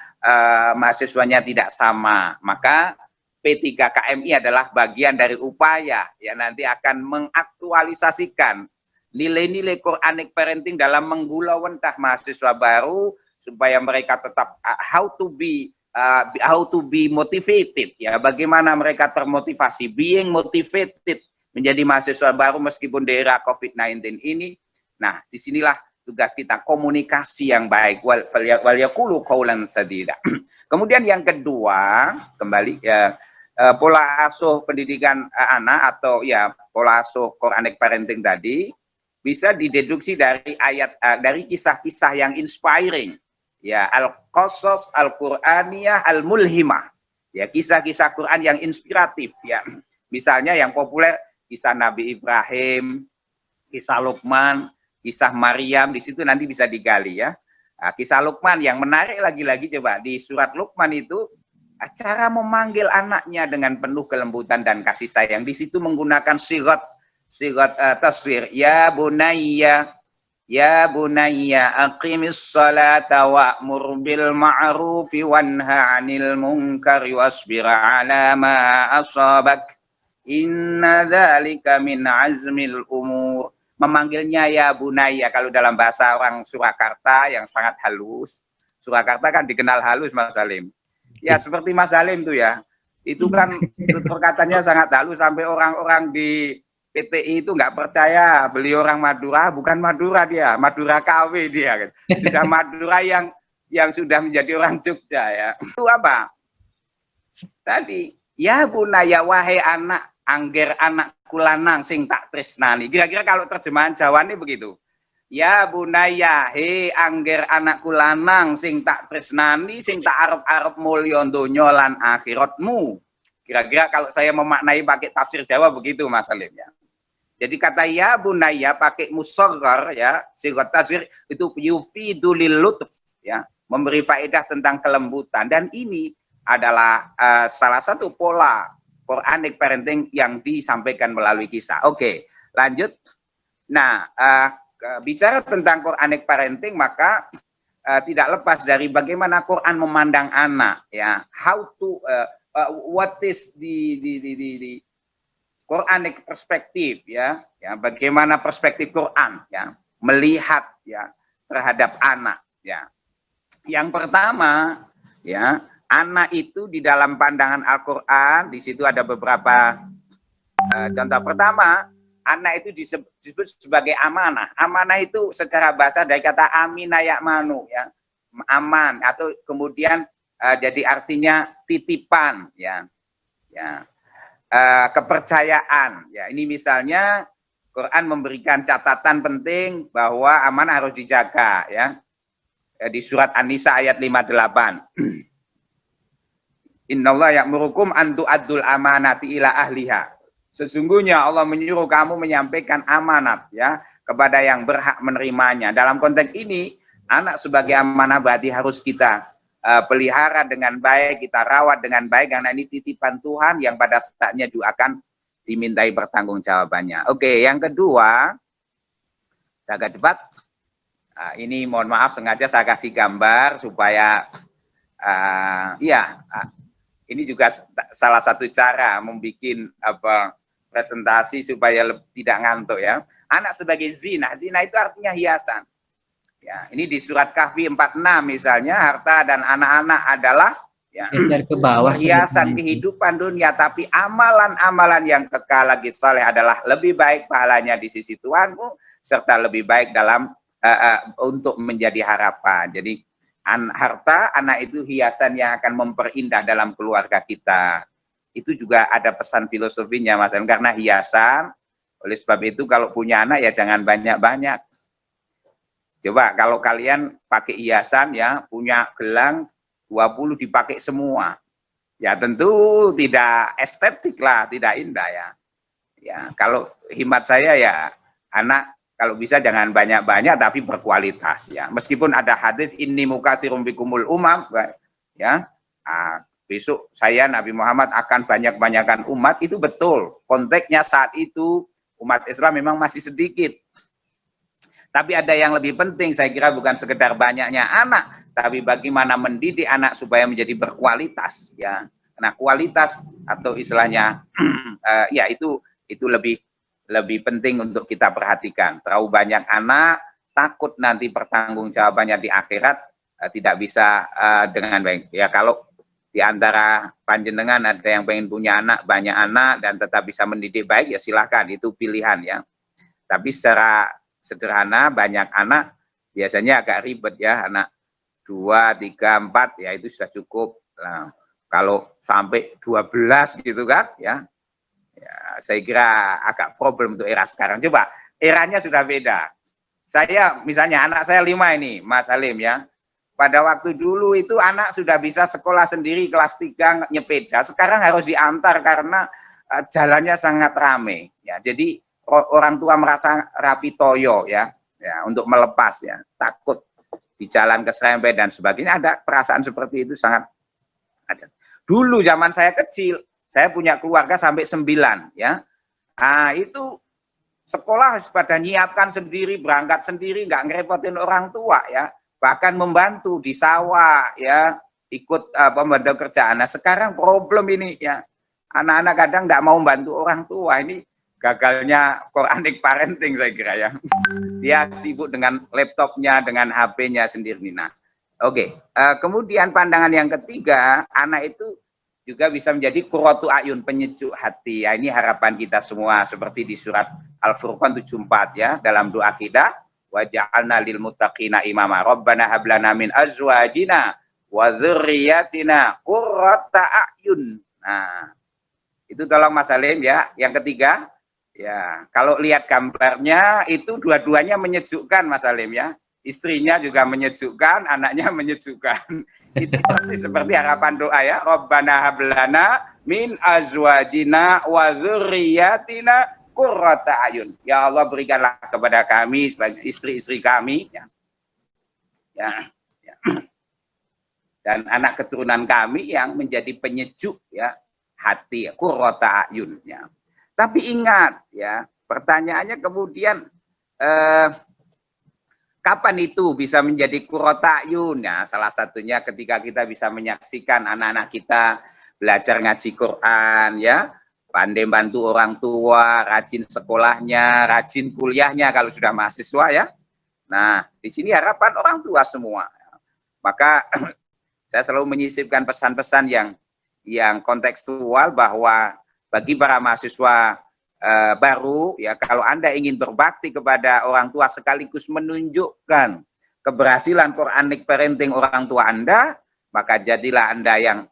mahasiswanya tidak sama. Maka P3KMI adalah bagian dari upaya ya nanti akan mengaktualisasikan nilai-nilai Quranic parenting dalam menggulawentah mahasiswa baru supaya mereka tetap how to be motivated ya, bagaimana mereka termotivasi, being motivated menjadi mahasiswa baru meskipun di era COVID-19 ini. Nah, disinilah tugas kita, komunikasi yang baik, wal yaqulu qaulan sadida. Kemudian yang kedua, kembali ya, pola asuh pendidikan anak atau ya pola asuh Quranic parenting tadi bisa dideduksi dari ayat dari kisah-kisah yang inspiring ya, al-qasas al-Qur'aniyah al-mulhimah ya, kisah-kisah Quran yang inspiratif ya. Misalnya yang populer kisah Nabi Ibrahim, kisah Luqman, kisah Maryam, di situ nanti bisa digali ya. Nah, kisah Luqman yang menarik lagi-lagi coba di surat Luqman itu cara memanggil anaknya dengan penuh kelembutan dan kasih sayang. Di situ menggunakan sigat tasghir. Ya bunayya aqimis salata wa'mur bil ma'rufi wanha 'anil munkari wasbir 'ala ma asabak. Inna dzalika min azmil umur. Memanggilnya ya bunayya, kalau dalam bahasa orang Surakarta yang sangat halus. Surakarta kan dikenal halus Mas Salim. Ya seperti Mas Salim tuh ya, itu kan tutur katanya sangat halus sampai orang-orang di PTI itu nggak percaya beliau orang Madura. Bukan Madura dia, Madura KW dia, sudah Madura yang sudah menjadi orang Jogja ya. Itu apa? Tadi ya bunaya wahai anak, angger anakku lanang sing tak tresnani. Kira-kira kalau terjemahan Jawa ini begitu. Ya bunaya, he angger anakku lanang sing tak tresnani, sing tak arep-arep mulya donya lan akhiratmu. Kira-kira kalau saya memaknai pakai tafsir Jawa begitu Mas Salim ya. Jadi kata ya bunaya pakai musagghar ya, sigat tafsir itu yufidu lil lutf ya, memberi faedah tentang kelembutan, dan ini adalah salah satu pola Quranic parenting yang disampaikan melalui kisah. Oke, lanjut. Nah, bicara tentang Quranic parenting maka tidak lepas dari bagaimana Quran memandang anak ya, how to what is the Quranic perspektif ya, bagaimana perspektif Quran ya melihat ya terhadap anak ya. Yang pertama ya, anak itu di dalam pandangan Al-Qur'an di situ ada beberapa contoh. Pertama, anak itu disebut sebagai amanah. Amanah itu secara bahasa dari kata amina ya'manu ya, aman, atau kemudian jadi artinya titipan ya. Ya. Kepercayaan ya. Ini misalnya Quran memberikan catatan penting bahwa amanah harus dijaga ya. Di surat An-Nisa ayat 58. Innallaha ya'murukum an tu'addul amanati ila ahliha. Sesungguhnya Allah menyuruh kamu menyampaikan amanat ya kepada yang berhak menerimanya. Dalam konteks ini, anak sebagai amanah berarti harus kita pelihara dengan baik, kita rawat dengan baik, karena ini titipan Tuhan yang pada saatnya juga akan dimintai pertanggungjawabannya. Oke, yang kedua, jaga cepat. Ini mohon maaf sengaja saya kasih gambar supaya ini juga salah satu cara membuat presentasi supaya tidak ngantuk ya. Anak sebagai zina, zina itu artinya hiasan. Ya, ini di surat Kahfi 46 misalnya, harta dan anak-anak adalah ya, ke bawah hiasan kehidupan dunia, tapi amalan-amalan yang kekal lagi saleh adalah lebih baik pahalanya di sisi Tuhanmu, serta lebih baik dalam untuk menjadi harapan. Jadi harta anak itu hiasan yang akan memperindah dalam keluarga kita. Itu juga ada pesan filosofinya Mas, karena hiasan. Oleh sebab itu kalau punya anak ya jangan banyak-banyak. Coba kalau kalian pakai hiasan ya, punya gelang 20 dipakai semua. Ya tentu tidak estetik lah, tidak indah ya. Ya, kalau himat saya ya anak kalau bisa jangan banyak-banyak tapi berkualitas ya. Meskipun ada hadis inni mukatsirum bikumul umam ya. Besok saya Nabi Muhammad akan banyak-banyakan umat, itu betul. Konteksnya saat itu umat Islam memang masih sedikit. Tapi ada yang lebih penting, saya kira bukan sekedar banyaknya anak, tapi bagaimana mendidik anak supaya menjadi berkualitas, ya. Nah, kualitas atau istilahnya, ya itu lebih penting untuk kita perhatikan. Terlalu banyak anak, takut nanti pertanggungjawabannya di akhirat tidak bisa dengan baik. Ya, kalau di antara panjenengan ada yang pengen punya anak, banyak anak, dan tetap bisa mendidik baik, ya silahkan, itu pilihan, ya. Tapi secara sederhana, banyak anak biasanya agak ribet, ya, anak 2, 3, 4 ya itu sudah cukup. Nah, kalau sampai 12 gitu kan, ya saya kira agak problem untuk era sekarang. Coba eranya sudah beda. Saya misalnya anak saya 5 ini, Mas Halim, ya. Pada waktu dulu itu anak sudah bisa sekolah sendiri kelas 3 nyepeda. Sekarang harus diantar karena jalannya sangat ramai, ya. Jadi orang tua merasa rapi toyo, ya untuk melepas, ya, takut di jalan keserempet dan sebagainya. Ada perasaan seperti itu sangat ada. Dulu zaman saya kecil, saya punya keluarga sampai 9, ya. Nah, itu sekolah pada nyiapkan sendiri, berangkat sendiri, nggak ngerepotin orang tua, ya. Bahkan membantu di sawah, ya, ikut membantu kerjaan. Nah, sekarang problem ini, ya. Anak-anak kadang nggak mau bantu orang tua. Ini gagalnya Quranic parenting, saya kira, ya. Dia sibuk dengan laptopnya, dengan HP-nya sendiri. Nah, oke. Kemudian pandangan yang ketiga, anak itu juga bisa menjadi qurratu ayun, penyejuk hati. Ya, ini harapan kita semua seperti di surat Al-Furqan 74, ya, dalam doa kita, wa ja'alna lil muttaqina imama rabbana hab lana min azwajina wa dzurriyyatina qurrata ayun. Nah, itu tolong Mas Halim, ya. Yang ketiga, ya, kalau lihat gambarnya itu dua-duanya menyejukkan, Mas Halim, ya. Istrinya juga menyejukkan, anaknya menyejukkan. Itu persis seperti harapan doa, ya. Rabbana hablana min azwajina wa dzurriyyatina qurrata ayun. Ya Allah, berikanlah kepada kami sebagai istri-istri kami, ya. Ya. Dan anak keturunan kami yang menjadi penyejuk, ya, hati, ya, qurrata ayun, ya. Tapi ingat, ya, pertanyaannya kemudian kapan itu bisa menjadi qurrata ayun? Ya, salah satunya ketika kita bisa menyaksikan anak-anak kita belajar ngaji Quran, ya, pandai bantu orang tua, rajin sekolahnya, rajin kuliahnya kalau sudah mahasiswa, ya. Nah, di sini harapan orang tua semua. Maka saya selalu menyisipkan pesan-pesan yang kontekstual bahwa bagi para mahasiswa baru, ya, kalau Anda ingin berbakti kepada orang tua sekaligus menunjukkan keberhasilan Quranic parenting orang tua Anda, maka jadilah Anda yang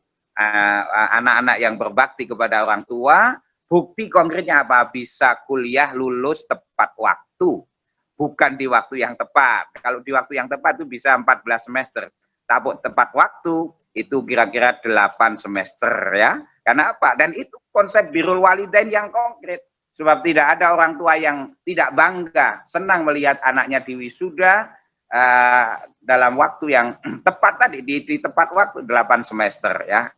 anak-anak yang berbakti kepada orang tua. Bukti konkretnya apa? Bisa kuliah lulus tepat waktu, bukan di waktu yang tepat. Kalau di waktu yang tepat itu bisa 14 semester. Tapi tepat waktu itu kira-kira 8 semester, ya. Karena apa? Dan itu konsep birrul walidain yang konkret. Sebab tidak ada orang tua yang tidak bangga, senang melihat anaknya diwisuda dalam waktu yang tepat tadi, di tepat waktu 8 semester, ya.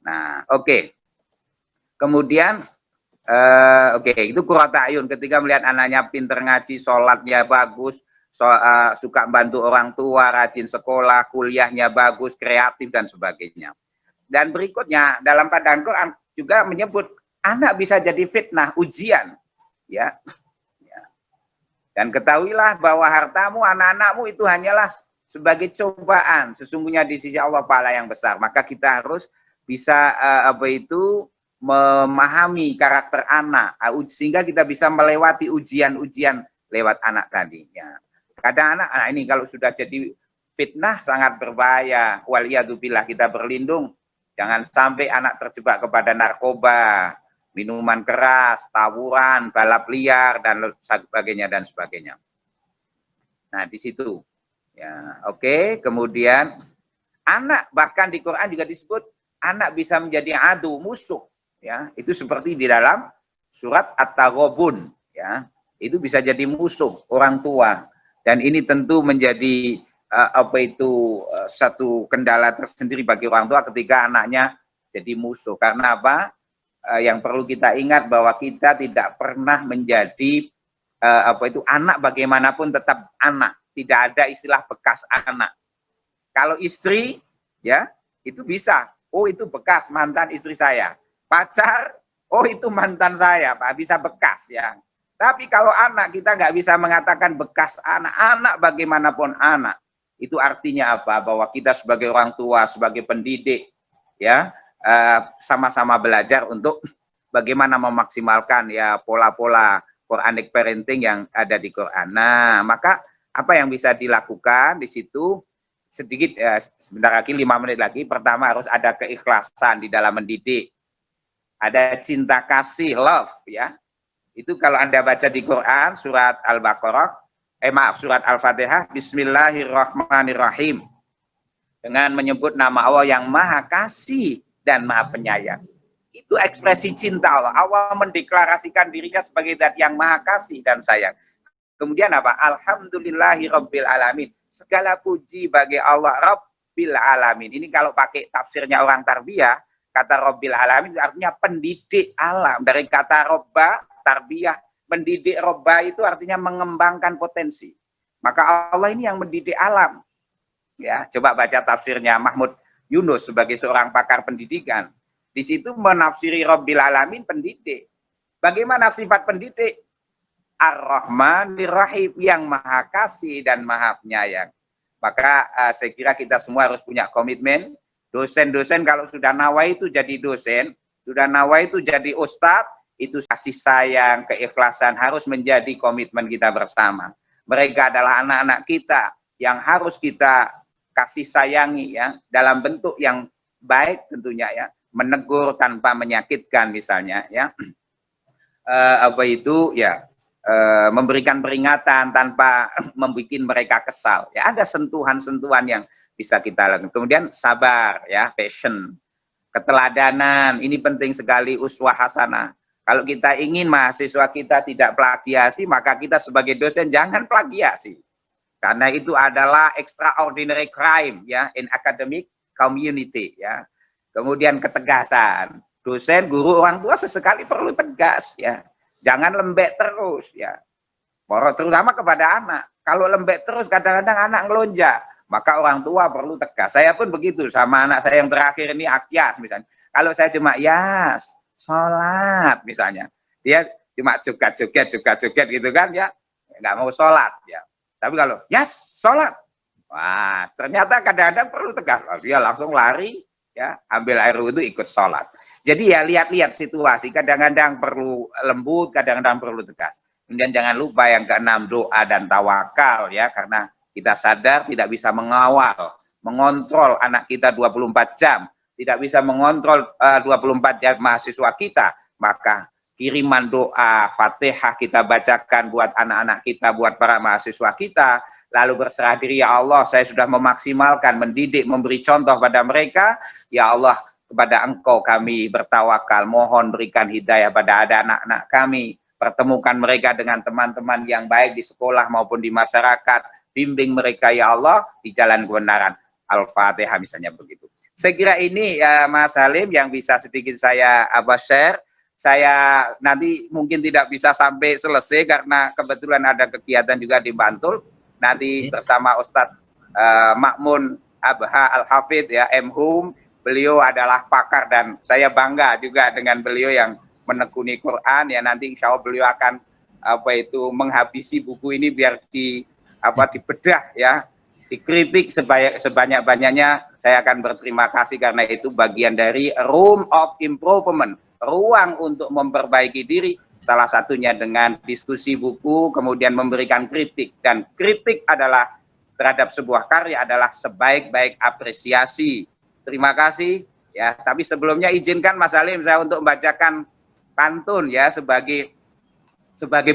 Nah, oke. Kemudian, itu qurrata ayun, ketika melihat anaknya pinter ngaji, sholatnya bagus, suka bantu orang tua, rajin sekolah, kuliahnya bagus, kreatif, dan sebagainya. Dan berikutnya, dalam pandangan Quran juga menyebut anak bisa jadi fitnah, ujian, ya. Dan ketahuilah bahwa hartamu, anak-anakmu itu hanyalah sebagai cobaan. Sesungguhnya di sisi Allah pahala yang besar. Maka kita harus bisa memahami karakter anak, sehingga kita bisa melewati ujian-ujian lewat anak tadi. Ya. Kadang anak ini kalau sudah jadi fitnah sangat berbahaya. Waliyadzubillah, kita berlindung. Jangan sampai anak terjebak kepada narkoba, minuman keras, tawuran, balap liar, dan sebagainya, dan sebagainya. Nah, di situ. Ya, oke. Kemudian, anak, bahkan di Quran juga disebut, anak bisa menjadi adu, musuh. Ya, itu seperti di dalam surat At-Taghabun. Ya, itu bisa jadi musuh orang tua. Dan ini tentu menjadi satu kendala tersendiri bagi orang tua ketika anaknya jadi musuh. Karena apa? yang perlu kita ingat bahwa kita tidak pernah menjadi anak bagaimanapun tetap anak. Tidak ada istilah bekas anak. Kalau istri, ya, itu bisa. Oh, itu bekas mantan istri saya. Pacar, oh itu mantan saya, Pak, bisa bekas ya. Tapi kalau anak, kita nggak bisa mengatakan bekas anak. Anak bagaimanapun anak. Itu artinya apa? Bahwa kita sebagai orang tua, sebagai pendidik, ya, sama-sama belajar untuk bagaimana memaksimalkan ya pola-pola Quranic parenting yang ada di Quran. Nah, maka apa yang bisa dilakukan di situ? Sedikit, sebentar lagi, 5 menit lagi. Pertama, harus ada keikhlasan di dalam mendidik. Ada cinta kasih, love, ya. Itu kalau Anda baca di Quran, surat Al-Baqarah, surat Al-Fatihah, Bismillahirrahmanirrahim. Dengan menyebut nama Allah yang Maha Kasih dan Maha Penyayang. Itu ekspresi cinta Allah. Allah mendeklarasikan dirinya sebagai zat yang Maha Kasih dan sayang. Kemudian apa? Alhamdulillahirabbil alamin. Segala puji bagi Allah Rabbil Alamin. Ini kalau pakai tafsirnya orang tarbiyah, kata Rabbil Alamin artinya pendidik alam. Dari kata robba, tarbiyah, mendidik robba itu artinya mengembangkan potensi. Maka Allah ini yang mendidik alam. Ya, coba baca tafsirnya Mahmud Yunus sebagai seorang pakar pendidikan. Di situ menafsiri Rabbil Alamin pendidik. Bagaimana sifat pendidik? Ar-Rahmanir Rahim, yang Maha Kasih dan Maha Penyayang. Maka saya kira kita semua harus punya komitmen. Dosen-dosen kalau sudah nawai itu jadi dosen, sudah nawai itu jadi ustadz, itu kasih sayang, keikhlasan harus menjadi komitmen kita bersama. Mereka adalah anak-anak kita yang harus kita kasih sayangi ya, dalam bentuk yang baik tentunya ya, menegur tanpa menyakitkan misalnya ya. Memberikan peringatan tanpa membuat mereka kesal. Ya, ada sentuhan-sentuhan yang bisa kita lakukan. Kemudian sabar, ya, passion, keteladanan. Ini penting sekali, uswah hasanah. Kalau kita ingin mahasiswa kita tidak plagiasi, maka kita sebagai dosen jangan plagiasi. Karena itu adalah extraordinary crime, ya, in academic community, ya. Kemudian ketegasan. Dosen, guru, orang tua sesekali perlu tegas, ya. Jangan lembek terus ya. Terutama kepada anak. Kalau lembek terus kadang-kadang anak ngelonjak. Maka orang tua perlu tegas. Saya pun begitu sama anak saya yang terakhir ini Akyas misalnya. Kalau saya cuma Yas, sholat misalnya. Dia cuma joget-joget gitu kan ya. Nggak mau sholat ya. Tapi kalau Yas, sholat. Wah, ternyata kadang-kadang perlu tegas. Dia langsung lari ya, ambil air wudhu ikut sholat. Jadi ya lihat-lihat situasi, kadang-kadang perlu lembut, kadang-kadang perlu tegas. Kemudian jangan lupa yang keenam, doa dan tawakal ya, karena kita sadar tidak bisa mengawal, mengontrol anak kita 24 jam, tidak bisa mengontrol 24 jam mahasiswa kita, maka kiriman doa, Fatihah kita bacakan buat anak-anak kita, buat para mahasiswa kita, lalu berserah diri, ya Allah, saya sudah memaksimalkan, mendidik, memberi contoh pada mereka, ya Allah, kepada Engkau kami bertawakal, mohon berikan hidayah pada anak-anak kami, pertemukan mereka dengan teman-teman yang baik di sekolah maupun di masyarakat, bimbing mereka ya Allah di jalan kebenaran. Al-Fatihah misalnya begitu. Saya kira ini ya Mas Halim yang bisa sedikit saya share. Saya nanti mungkin tidak bisa sampai selesai karena kebetulan ada kegiatan juga di Bantul. Nanti bersama Ustadz Ma'mun Abha Al-Hafidh ya, M.Hum. Beliau adalah pakar dan saya bangga juga dengan beliau yang menekuni Quran ya, nanti insya Allah beliau akan menghabisi buku ini biar dibedah ya, dikritik sebanyak-banyaknya. Saya akan berterima kasih karena itu bagian dari room of improvement, ruang untuk memperbaiki diri, salah satunya dengan diskusi buku, kemudian memberikan kritik, dan kritik adalah terhadap sebuah karya adalah sebaik-baik apresiasi. Terima kasih ya. Tapi sebelumnya izinkan Mas Halim saya untuk membacakan pantun ya sebagai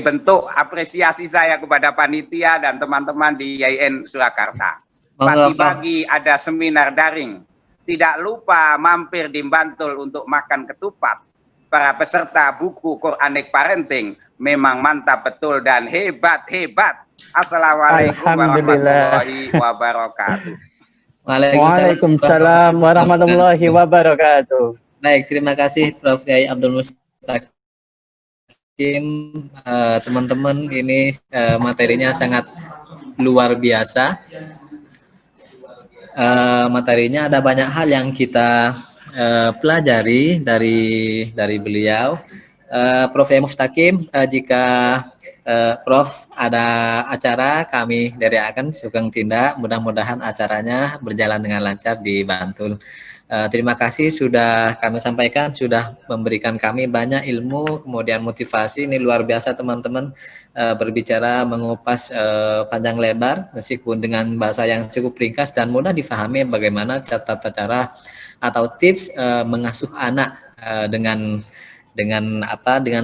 bentuk apresiasi saya kepada panitia dan teman-teman di YIN Surakarta. Pagi-pagi ada seminar daring. Tidak lupa mampir di Bantul untuk makan ketupat. Para peserta buku Quranic Parenting memang mantap betul dan hebat-hebat. Assalamualaikum warahmatullahi wabarakatuh. Waalaikumsalam warahmatullahi wabarakatuh. Baik, terima kasih Prof. Yai Abdul Mustaqim. Teman-teman, ini materinya sangat luar biasa. Materinya ada banyak hal yang kita pelajari dari beliau. Prof. Yai Mustaqim, jika Prof ada acara, kami dari akan Sugeng Tindak, mudah-mudahan acaranya berjalan dengan lancar di Bantul. Terima kasih sudah kami sampaikan, sudah memberikan kami banyak ilmu, kemudian motivasi. Ini luar biasa teman-teman, berbicara, mengupas panjang lebar, meskipun dengan bahasa yang cukup ringkas dan mudah difahami bagaimana tata cara atau tips mengasuh anak dengan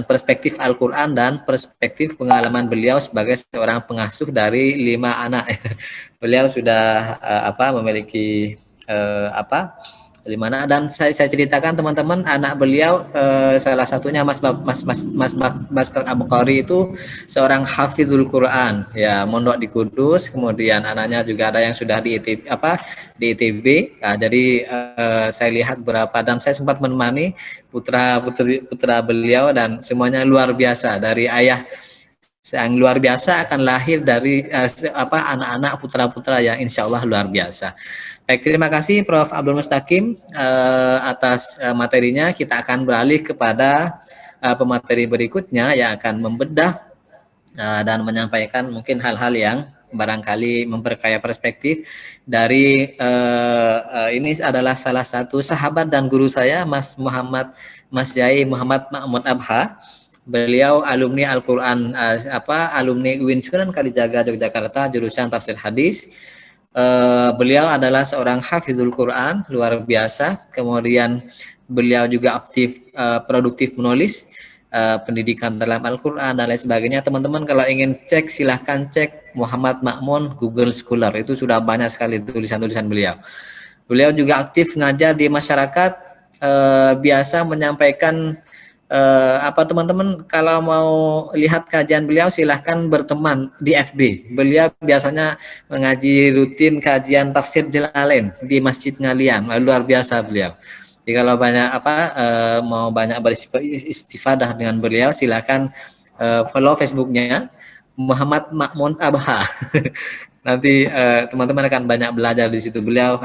perspektif Al-Quran dan perspektif pengalaman beliau sebagai seorang pengasuh dari 5 anak. Beliau sudah memiliki 5 anak, dan saya ceritakan teman-teman, anak beliau salah satunya Mas Abukari itu seorang hafizul Quran, ya, mondok di Kudus. Kemudian anaknya juga ada yang sudah di ITB. Nah, jadi saya lihat berapa, dan saya sempat menemani putra beliau, dan semuanya luar biasa. Dari ayah yang luar biasa akan lahir dari anak-anak putra-putra yang insya Allah luar biasa. Baik, terima kasih Prof. Abdul Mustaqim atas materinya. Kita akan beralih kepada pemateri berikutnya yang akan membedah dan menyampaikan mungkin hal-hal yang barangkali memperkaya perspektif dari ini adalah salah satu sahabat dan guru saya, Mas Yai Muhammad Ma'mun Abha. Beliau alumni Al-Quran, alumni UIN Sunan Kalijaga Yogyakarta, jurusan tafsir hadis. Beliau adalah seorang hafizul Quran luar biasa. Kemudian beliau juga aktif produktif menulis pendidikan dalam Al-Quran dan lain sebagainya. Teman-teman kalau ingin cek, silahkan cek Muhammad Ma'mun Google Scholar, itu sudah banyak sekali tulisan-tulisan beliau. Beliau juga aktif ngajar di masyarakat, biasa menyampaikan teman-teman kalau mau lihat kajian beliau silahkan berteman di FB. Beliau biasanya mengaji rutin kajian tafsir Jalalain di Masjid Ngalian, luar biasa beliau. Jadi kalau banyak mau banyak beristifadah dengan beliau, silahkan follow Facebooknya Muhammad Ma'mun Abha. Nanti teman-teman akan banyak belajar di situ. Beliau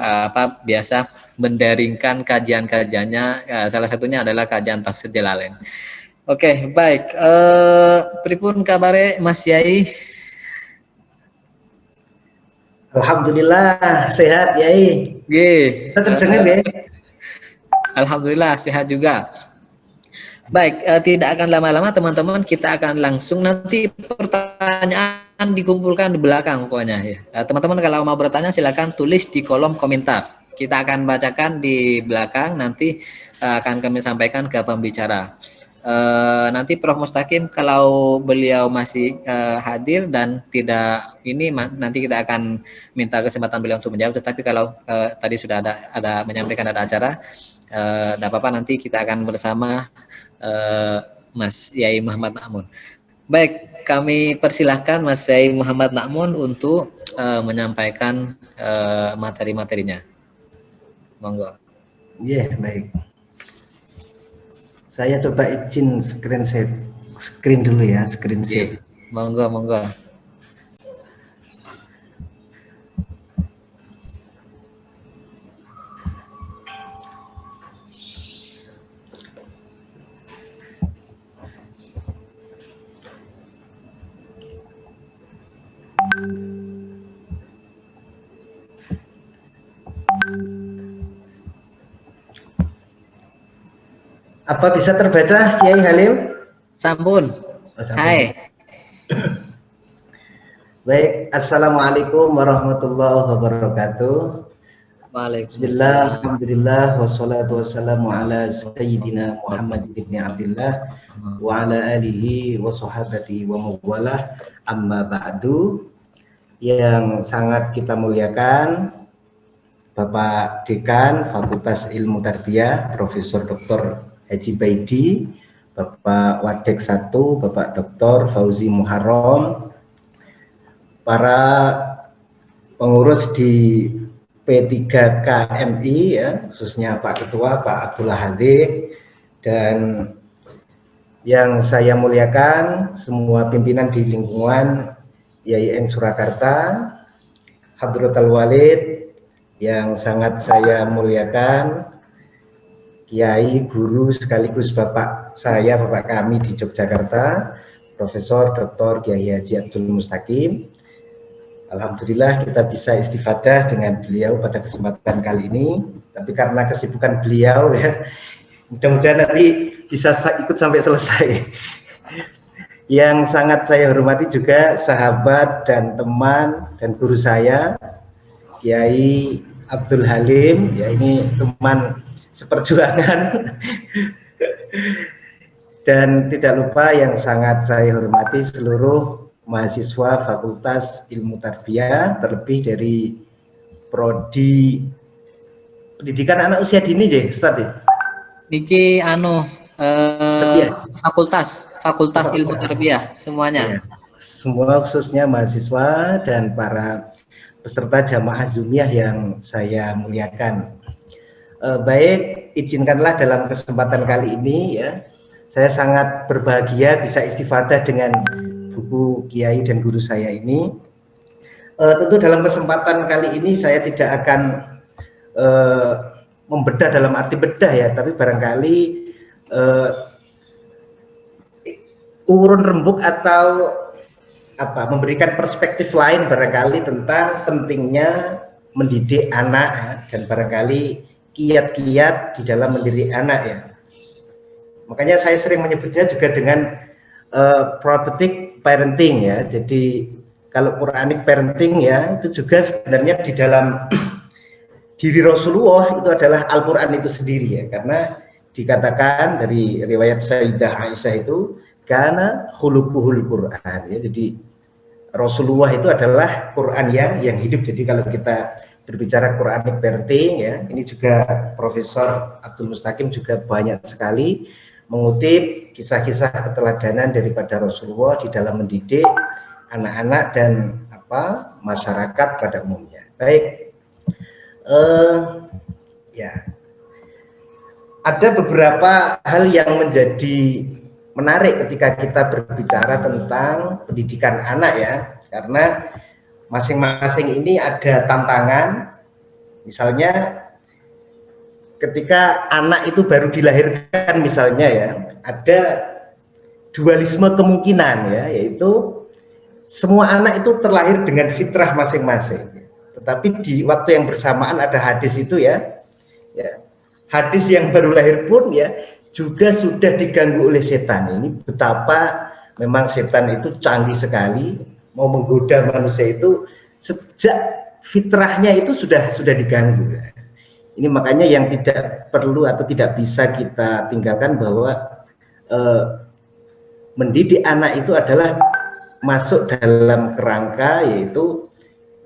biasa mendaringkan kajian-kajiannya, salah satunya adalah kajian tafsir Jalalain. Oke, baik. Pripun kabare Mas Yai? Alhamdulillah sehat Yai. Nggih. Terdengar nggih? Alhamdulillah sehat juga. Baik, tidak akan lama-lama teman-teman, kita akan langsung nanti pertanyaan dikumpulkan di belakang pokoknya ya. Teman-teman kalau mau bertanya silakan tulis di kolom komentar. Kita akan bacakan di belakang, nanti akan kami sampaikan ke pembicara. Nanti Prof. Mustaqim kalau beliau masih hadir dan tidak ini, nanti kita akan minta kesempatan beliau untuk menjawab. Tetapi kalau tadi sudah ada menyampaikan ada acara, tidak apa-apa, nanti kita akan bersama Mas Yai Muhammad Ma'mun. Baik, kami persilahkan Mas Yai Muhammad Ma'mun untuk menyampaikan materi-materinya. Monggo. Iya, baik. Saya coba izin screen dulu ya, screen share. Monggo. Apa bisa terbaca Yai Halim? Sampun. Saya. Baik, Assalamualaikum warahmatullahi wabarakatuh. Bismillah, alhamdulillah, wassalatu wassalamu ala sayyidina Muhammad ibn Abdillah wa ala alihi wa sahabati wa mawalah, amma ba'du. Yang sangat kita muliakan Bapak Dekan Fakultas Ilmu Tarbiyah Profesor Dr. Haji Baidi, Bapak Wadek 1, Bapak Dr. Fauzi Muharram, para pengurus di P3KMI ya, khususnya Pak Ketua Pak Abdullah Hadi, dan yang saya muliakan semua pimpinan di lingkungan YIN Surakarta, Hadratul Walid yang sangat saya muliakan, Kiai, guru sekaligus bapak saya, bapak kami di Yogyakarta, Profesor Dr. Kiai Haji Abdul Mustaqim. Alhamdulillah kita bisa istifadah dengan beliau pada kesempatan kali ini. Tapi karena kesibukan beliau ya, mudah-mudahan nanti bisa ikut sampai selesai. Yang sangat saya hormati juga sahabat dan teman dan guru saya, Kiai Abdul Halim, ya ini teman seperjuangan. Dan tidak lupa yang sangat saya hormati seluruh mahasiswa Fakultas Ilmu Tarbiyah, terlebih dari Prodi Pendidikan Anak Usia Dini, Ustaz ya? Niki Fakultas Ilmu Tarbiyah semuanya. Ya, semua khususnya mahasiswa dan para peserta jamaah Zumiyah yang saya muliakan. Baik, izinkanlah dalam kesempatan kali ini ya, saya sangat berbahagia bisa istifadah dengan buku Kiai dan guru saya ini. Tentu dalam kesempatan kali ini saya tidak akan membedah dalam arti bedah ya, tapi barangkali urun rembuk atau memberikan perspektif lain barangkali tentang pentingnya mendidik anak ya, dan barangkali kiat-kiat di dalam mendidik anak ya. Makanya saya sering menyebutnya juga dengan prophetic parenting ya. Jadi kalau Quranic parenting ya, itu juga sebenarnya di dalam diri Rasulullah itu adalah Al-Quran itu sendiri ya, karena dikatakan dari riwayat Sayyidah Aisyah itu karena khuluquhul Quran ya, jadi Rasulullah itu adalah Quran yang hidup. Jadi kalau kita berbicara Quranic parenting ya, ini juga Profesor Abdul Mustaqim juga banyak sekali mengutip kisah-kisah keteladanan daripada Rasulullah di dalam mendidik anak-anak dan masyarakat pada umumnya. Baik, ya, ada beberapa hal yang menjadi menarik ketika kita berbicara tentang pendidikan anak ya, karena masing-masing ini ada tantangan. Misalnya ketika anak itu baru dilahirkan misalnya ya, ada dualisme kemungkinan ya, yaitu semua anak itu terlahir dengan fitrah masing-masing. Tetapi di waktu yang bersamaan ada hadis itu ya, hadis yang baru lahir pun ya juga sudah diganggu oleh setan. Ini betapa memang setan itu canggih sekali, mau menggoda manusia itu sejak fitrahnya itu sudah diganggu. Ini makanya yang tidak perlu atau tidak bisa kita tinggalkan bahwa mendidik anak itu adalah masuk dalam kerangka yaitu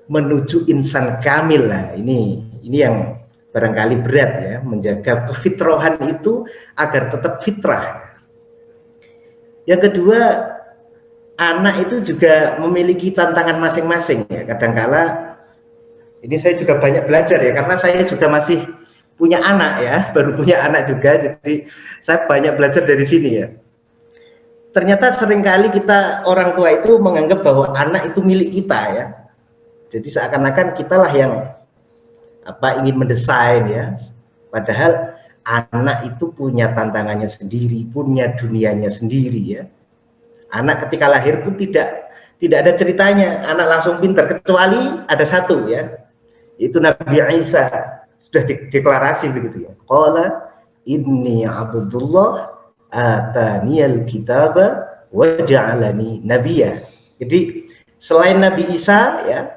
menuju insan kamil lah. Ini yang barangkali berat ya, menjaga kefitrahan itu agar tetap fitrah. Yang kedua, anak itu juga memiliki tantangan masing-masing ya. Kadangkala ini saya juga banyak belajar ya, karena saya juga masih punya anak ya, baru punya anak juga, jadi saya banyak belajar dari sini ya. Ternyata seringkali kita orang tua itu menganggap bahwa anak itu milik kita ya. Jadi seakan-akan kitalah yang ingin mendesain ya, padahal anak itu punya tantangannya sendiri, punya dunianya sendiri ya. Anak ketika lahir pun tidak ada ceritanya anak langsung pintar, kecuali ada satu ya, itu Nabi Isa sudah deklarasi begitu ya, qala inni abdullah ataniyal kitaba wa ja'alani nabiyya. Jadi selain Nabi Isa ya,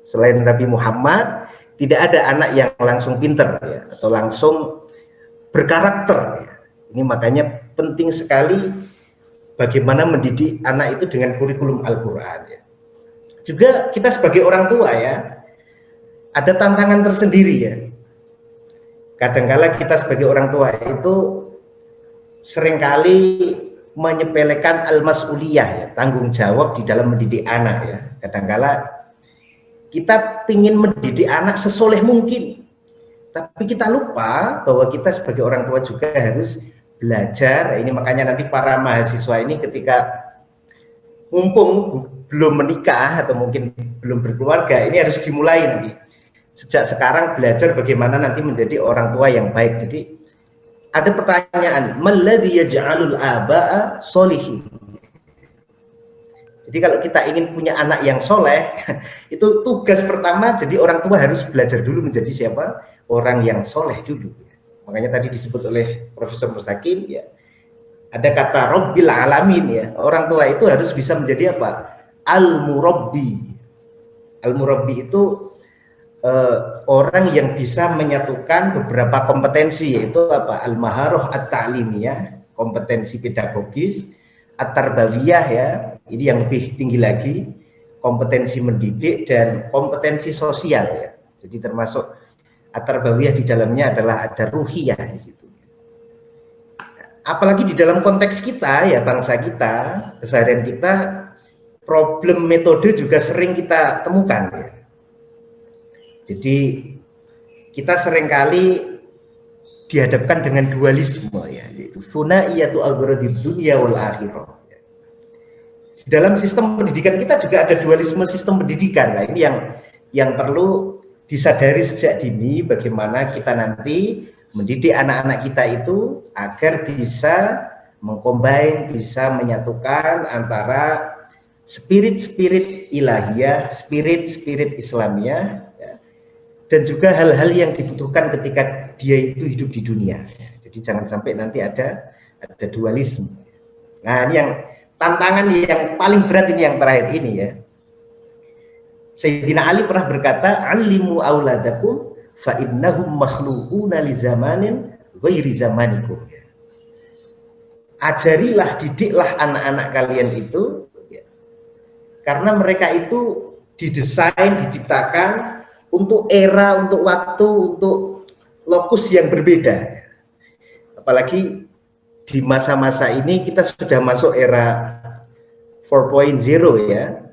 selain Nabi Muhammad, tidak ada anak yang langsung pinter ya, atau langsung berkarakter ya. Ini makanya penting sekali bagaimana mendidik anak itu dengan kurikulum Al-Quran ya. Juga kita sebagai orang tua ya, ada tantangan tersendiri ya. Kadangkala kita sebagai orang tua itu seringkali menyepelekan al-mas'uliyah ya, tanggung jawab di dalam mendidik anak ya. Kadangkala kita ingin mendidik anak sesoleh mungkin, tapi kita lupa bahwa kita sebagai orang tua juga harus belajar. Ini makanya nanti para mahasiswa ini ketika mumpung belum menikah atau mungkin belum berkeluarga, ini harus dimulai nanti sejak sekarang, belajar bagaimana nanti menjadi orang tua yang baik. Jadi ada pertanyaan, malladzi yaj'alul aba'a sholihin. Jadi kalau kita ingin punya anak yang soleh, itu tugas pertama, jadi orang tua harus belajar dulu menjadi siapa? Orang yang soleh dulu. Makanya tadi disebut oleh Profesor Mustaqim, ya, ada kata Rabbil Alamin, ya. Orang tua itu harus bisa menjadi apa? Al-Murabbi. Al-Murabbi itu orang yang bisa menyatukan beberapa kompetensi, yaitu apa? Al-Maharoh At-Ta'limiyah, kompetensi pedagogis, At-Tarbawiyah, ya, ini yang lebih tinggi lagi, kompetensi mendidik dan kompetensi sosial, ya. Jadi termasuk At-Tarbawiyah di dalamnya adalah ada ruhiyah di situ. Apalagi di dalam konteks kita, ya, bangsa kita, keseharian kita, problem metode juga sering kita temukan, ya. Jadi kita seringkali dihadapkan dengan dualisme, ya, yaitu sunaiyatu agradid dunya wal akhirah. Dalam sistem pendidikan kita juga ada dualisme sistem pendidikan. Nah, ini yang perlu disadari sejak dini, bagaimana kita nanti mendidik anak-anak kita itu agar bisa mengcombine, bisa menyatukan antara spirit-spirit ilahiyah, spirit-spirit Islamiyah, dan juga hal-hal yang dibutuhkan ketika dia itu hidup di dunia. Jadi jangan sampai nanti ada dualisme. Nah, ini yang tantangan yang paling berat ini yang terakhir ini, ya. Sayyidina Ali pernah berkata, "Allimu auladakum fa innahum makhluquna li zamanin ghairi zamanikum." Ajarilah, didiklah anak-anak kalian itu, ya, karena mereka itu didesain, diciptakan untuk era, untuk waktu, untuk lokus yang berbeda. Apalagi di masa-masa ini kita sudah masuk era 4.0, ya,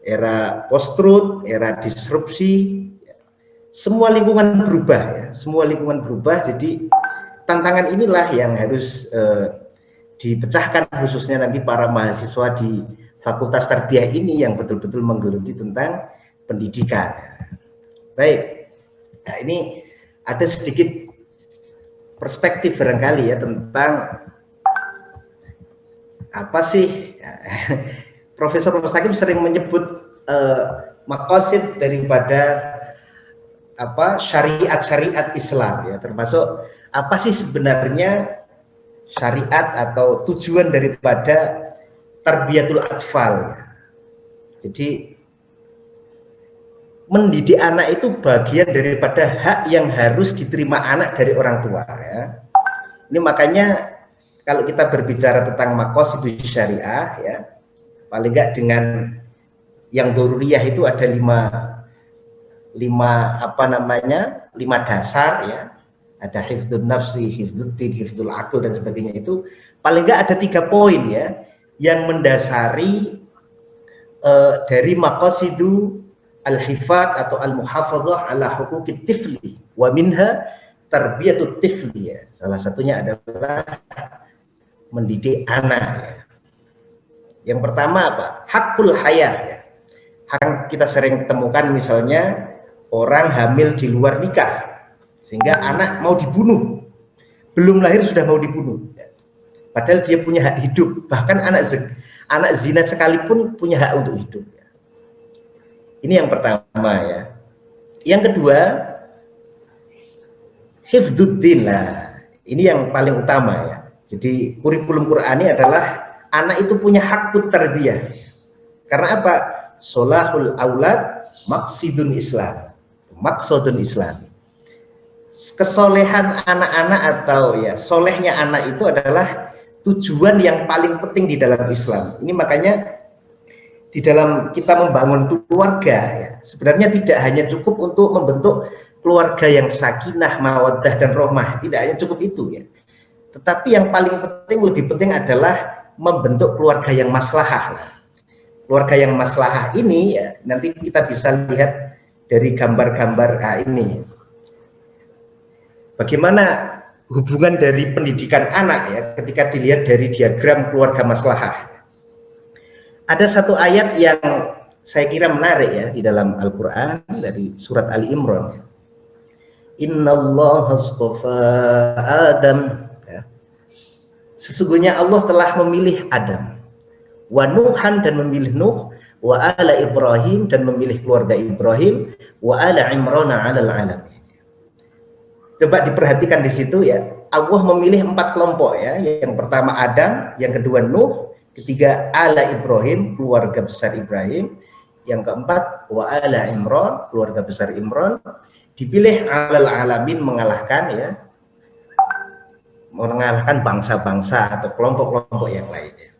era post-truth, era disrupsi. Semua lingkungan berubah, ya, semua lingkungan berubah. Jadi tantangan inilah yang harus dipecahkan, khususnya nanti para mahasiswa di Fakultas Tarbiyah ini yang betul-betul menggeluti tentang pendidikan. Baik, nah ini ada sedikit perspektif barangkali, ya, tentang apa sih, Profesor Mustaqim sering menyebut maqasid daripada apa syariat-syariat Islam, ya, termasuk apa sih sebenarnya syariat atau tujuan daripada tarbiyatul atfal, ya. Jadi mendidik anak itu bagian daripada hak yang harus diterima anak dari orang tua, ya. Ini makanya kalau kita berbicara tentang maqasid syariah, ya, paling enggak dengan yang doruriyah itu ada lima dasar, ya. Ada hifdzun nafsi, hifdzul din, hifdzul aql dan sebagainya. Itu paling enggak ada 3 poin, ya, yang mendasari dari maqasidu al-hifad atau al-muhafadzah ala huquqit tifli wa minha tarbiyatut tifli, ya. Salah satunya adalah mendidik anak, ya. Yang pertama apa? Hakul hayah, ya. Hak kita sering temukan misalnya orang hamil di luar nikah sehingga anak mau dibunuh, belum lahir sudah mau dibunuh, ya. Padahal dia punya hak hidup, bahkan anak zina sekalipun punya hak untuk hidup. Ini yang pertama, ya. Yang kedua, hifdzuddin. Nah, ini yang paling utama, ya. Jadi kurikulum Qur'ani adalah anak itu punya hakut tarbiyah. Karena apa? Solahul aulad maqsidun Islam, maksudun Islam. Kesolehan anak-anak atau, ya, solehnya anak itu adalah tujuan yang paling penting di dalam Islam. Ini makanya di dalam kita membangun keluarga, ya, sebenarnya tidak hanya cukup untuk membentuk keluarga yang sakinah, mawaddah dan rahmah, tidak hanya cukup itu, ya. Tetapi yang paling penting, lebih penting adalah membentuk keluarga yang maslahah. keluarga yang maslahah ini ya, nanti kita bisa lihat dari gambar-gambar ini. Bagaimana hubungan dari pendidikan anak ya ketika dilihat dari diagram keluarga maslahah. Ada satu ayat yang saya kira menarik ya di dalam Al-Qur'an dari surat Ali Imran. Innallaha astafa Adam ya. Sesungguhnya Allah telah memilih Adam, wa Nuhan dan memilih Nuh, wa ala Ibrahim dan memilih keluarga Ibrahim, wa ala Imran 'alal 'alamin. Coba diperhatikan di situ ya, Allah memilih 4 kelompok ya. Yang pertama Adam, yang kedua Nuh, ketiga ala Ibrahim, keluarga besar Ibrahim, yang keempat wa ala Imran, keluarga besar Imran. Dipilih 'alal 'alamin, mengalahkan bangsa-bangsa atau kelompok-kelompok yang lainnya.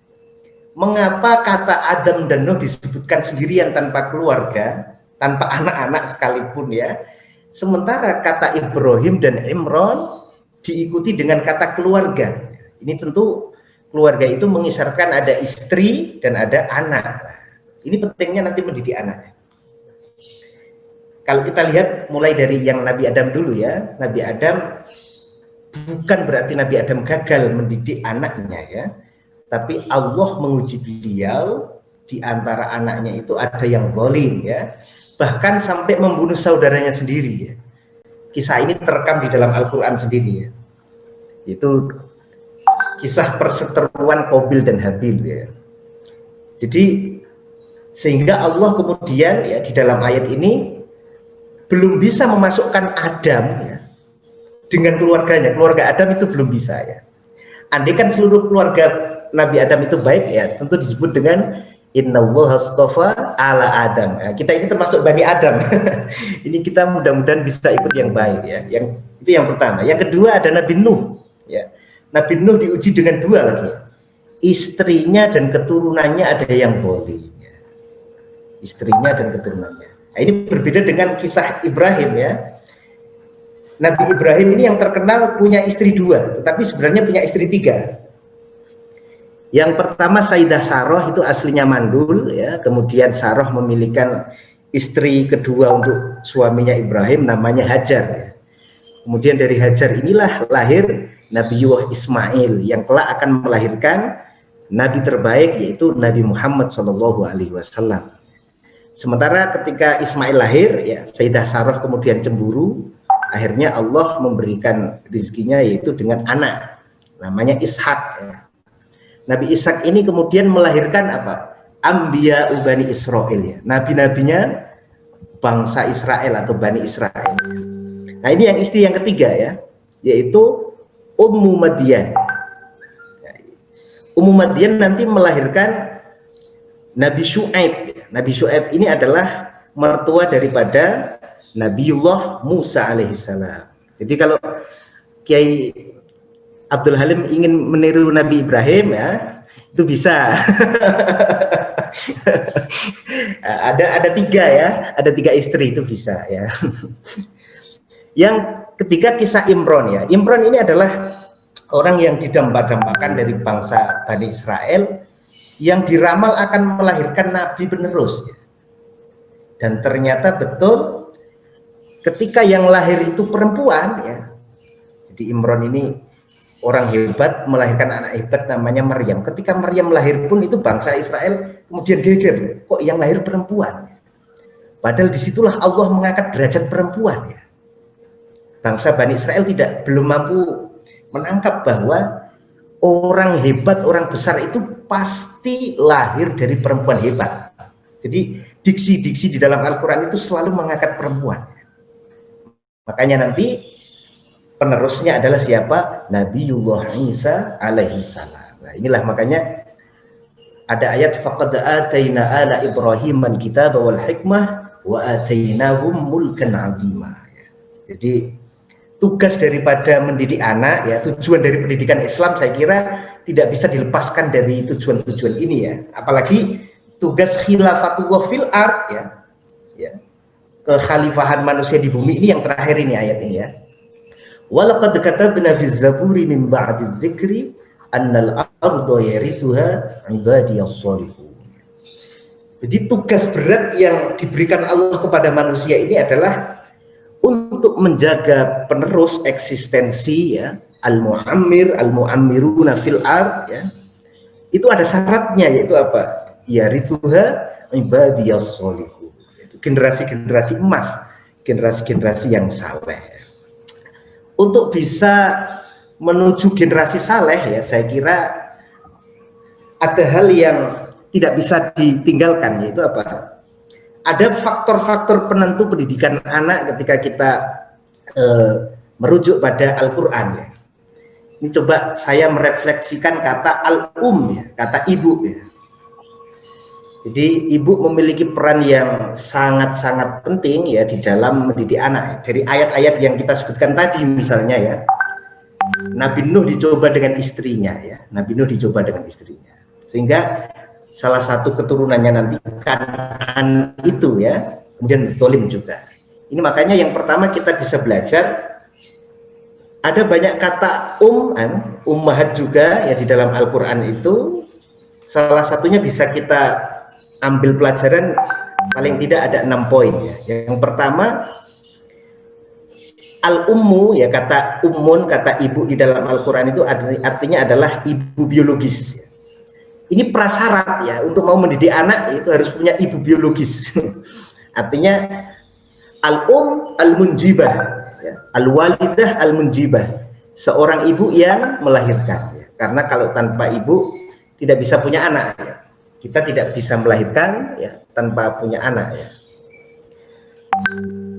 Mengapa kata Adam dan Nuh disebutkan sendirian tanpa keluarga, tanpa anak-anak sekalipun ya? Sementara kata Ibrahim dan Imran diikuti dengan kata keluarga. Ini tentu keluarga itu mengisyaratkan ada istri dan ada anak. Ini pentingnya nanti mendidik anak. Kalau kita lihat mulai dari yang Nabi Adam dulu ya, Nabi Adam bukan berarti Nabi Adam gagal mendidik anaknya ya, tapi Allah menguji beliau. Di antara anaknya itu ada yang zalim ya, bahkan sampai membunuh saudaranya sendiri ya. Kisah ini terekam di dalam Al-Quran sendiri ya. Itu kisah perseteruan Qabil dan Habil ya. Jadi sehingga Allah kemudian ya di dalam ayat ini belum bisa memasukkan Adam ya dengan keluarganya. Keluarga Adam itu belum bisa ya. Andai kan seluruh keluarga Nabi Adam itu baik ya, tentu disebut dengan Innallaha astafa ala Adam. Nah, kita ini termasuk Bani Adam. Ini kita mudah-mudahan bisa ikut yang baik ya. Yang itu yang pertama. Yang kedua ada Nabi Nuh ya. Nabi Nuh diuji dengan 2 lagi. Istrinya dan keturunannya ada yang zalim ya. Istrinya dan keturunannya. Nah, ini berbeda dengan kisah Ibrahim ya. Nabi Ibrahim ini yang terkenal punya istri 2, tetapi sebenarnya punya istri 3. Yang pertama Sayyidah Sarah itu aslinya mandul ya, kemudian Sarah memilihkan istri kedua untuk suaminya Ibrahim namanya Hajar ya. Kemudian dari Hajar inilah lahir Nabiullah Ismail yang kelak akan melahirkan nabi terbaik yaitu Nabi Muhammad SAW. Sementara ketika Ismail lahir ya, Sayyidah Sarah kemudian cemburu, akhirnya Allah memberikan rezekinya yaitu dengan anak namanya Ishak ya. Nabi Ishak ini kemudian melahirkan apa? Anbiya Bani Israel ya. Nabi-nabinya bangsa Israel atau Bani Israel. Nah, ini yang istri yang ketiga ya, yaitu Ummu Madyan. Ummu Madyan nanti melahirkan Nabi Syuaib. Nabi Syuaib ini adalah mertua daripada Nabiullah Musa alaihissalam. Jadi kalau Kiai Abdul Halim ingin meniru Nabi Ibrahim ya, itu bisa. ada 3 ya, ada 3 istri itu bisa ya. Yang ketiga kisah Imran ya. Imran ini adalah orang yang didambakan dari bangsa Bani Israel yang diramal akan melahirkan nabi penerus ya. Dan ternyata betul ketika yang lahir itu perempuan ya. Jadi Imran ini orang hebat melahirkan anak hebat namanya Maryam. Ketika Maryam lahir pun itu bangsa Israel kemudian geger, kok yang lahir perempuan? Padahal disitulah Allah mengangkat derajat perempuan ya. Bangsa Bani Israel belum mampu menangkap bahwa orang hebat, orang besar itu pasti lahir dari perempuan hebat. Jadi diksi-diksi di dalam Al-Quran itu selalu mengangkat perempuan. Makanya nanti penerusnya adalah siapa? Nabiullah Isa alaihissalam. Nah, inilah makanya ada ayat faqad ataina ala Ibrahim al-kitaba wal hikmah wa atainahum mulkan azima. Jadi tugas daripada mendidik anak ya, tujuan dari pendidikan Islam saya kira tidak bisa dilepaskan dari tujuan-tujuan ini ya. Apalagi tugas khilafatullah fil ard ya. Ya. Kekhalifahan manusia di bumi ini yang terakhir ini ayat ini ya. Walaqad katabna fi zaburi min ba'di dzikri annal arda yarithuha ibadiyas shalihun. Jadi tugas berat yang diberikan Allah kepada manusia ini adalah untuk menjaga penerus eksistensi ya, al-mu'ammir, al-mu'ammiruna fil ard ya. Itu ada syaratnya, yaitu apa? Yarithuha ibadiyas sholihu. Itu generasi-generasi emas, generasi-generasi yang saleh. Untuk bisa menuju generasi saleh ya, saya kira ada hal yang tidak bisa ditinggalkan, yaitu apa? Ada faktor-faktor penentu pendidikan anak ketika kita merujuk pada Al-Quran ya. Ini coba saya merefleksikan kata al-um ya, kata ibu ya. Jadi ibu memiliki peran yang sangat-sangat penting ya di dalam mendidik anak. Dari ayat-ayat yang kita sebutkan tadi misalnya ya, Nabi Nuh dicoba dengan istrinya ya, Nabi Nuh dicoba dengan istrinya, sehingga salah satu keturunannya nanti Kan'an itu ya, kemudian zalim juga. Ini makanya yang pertama kita bisa belajar, ada banyak kata ummahat juga ya di dalam Al-Quran itu. Salah satunya bisa kita ambil pelajaran, paling tidak ada 6 poin ya. Yang pertama, al-ummu ya, kata ummun, kata ibu di dalam Al-Quran itu artinya adalah ibu biologis ya. Ini prasyarat ya, untuk mau mendidik anak itu harus punya ibu biologis. Artinya al-munjibah ya, al-walidah al-munjibah, seorang ibu yang melahirkan ya. Karena kalau tanpa ibu tidak bisa punya anak ya. Kita tidak bisa melahirkan ya tanpa punya anak ya.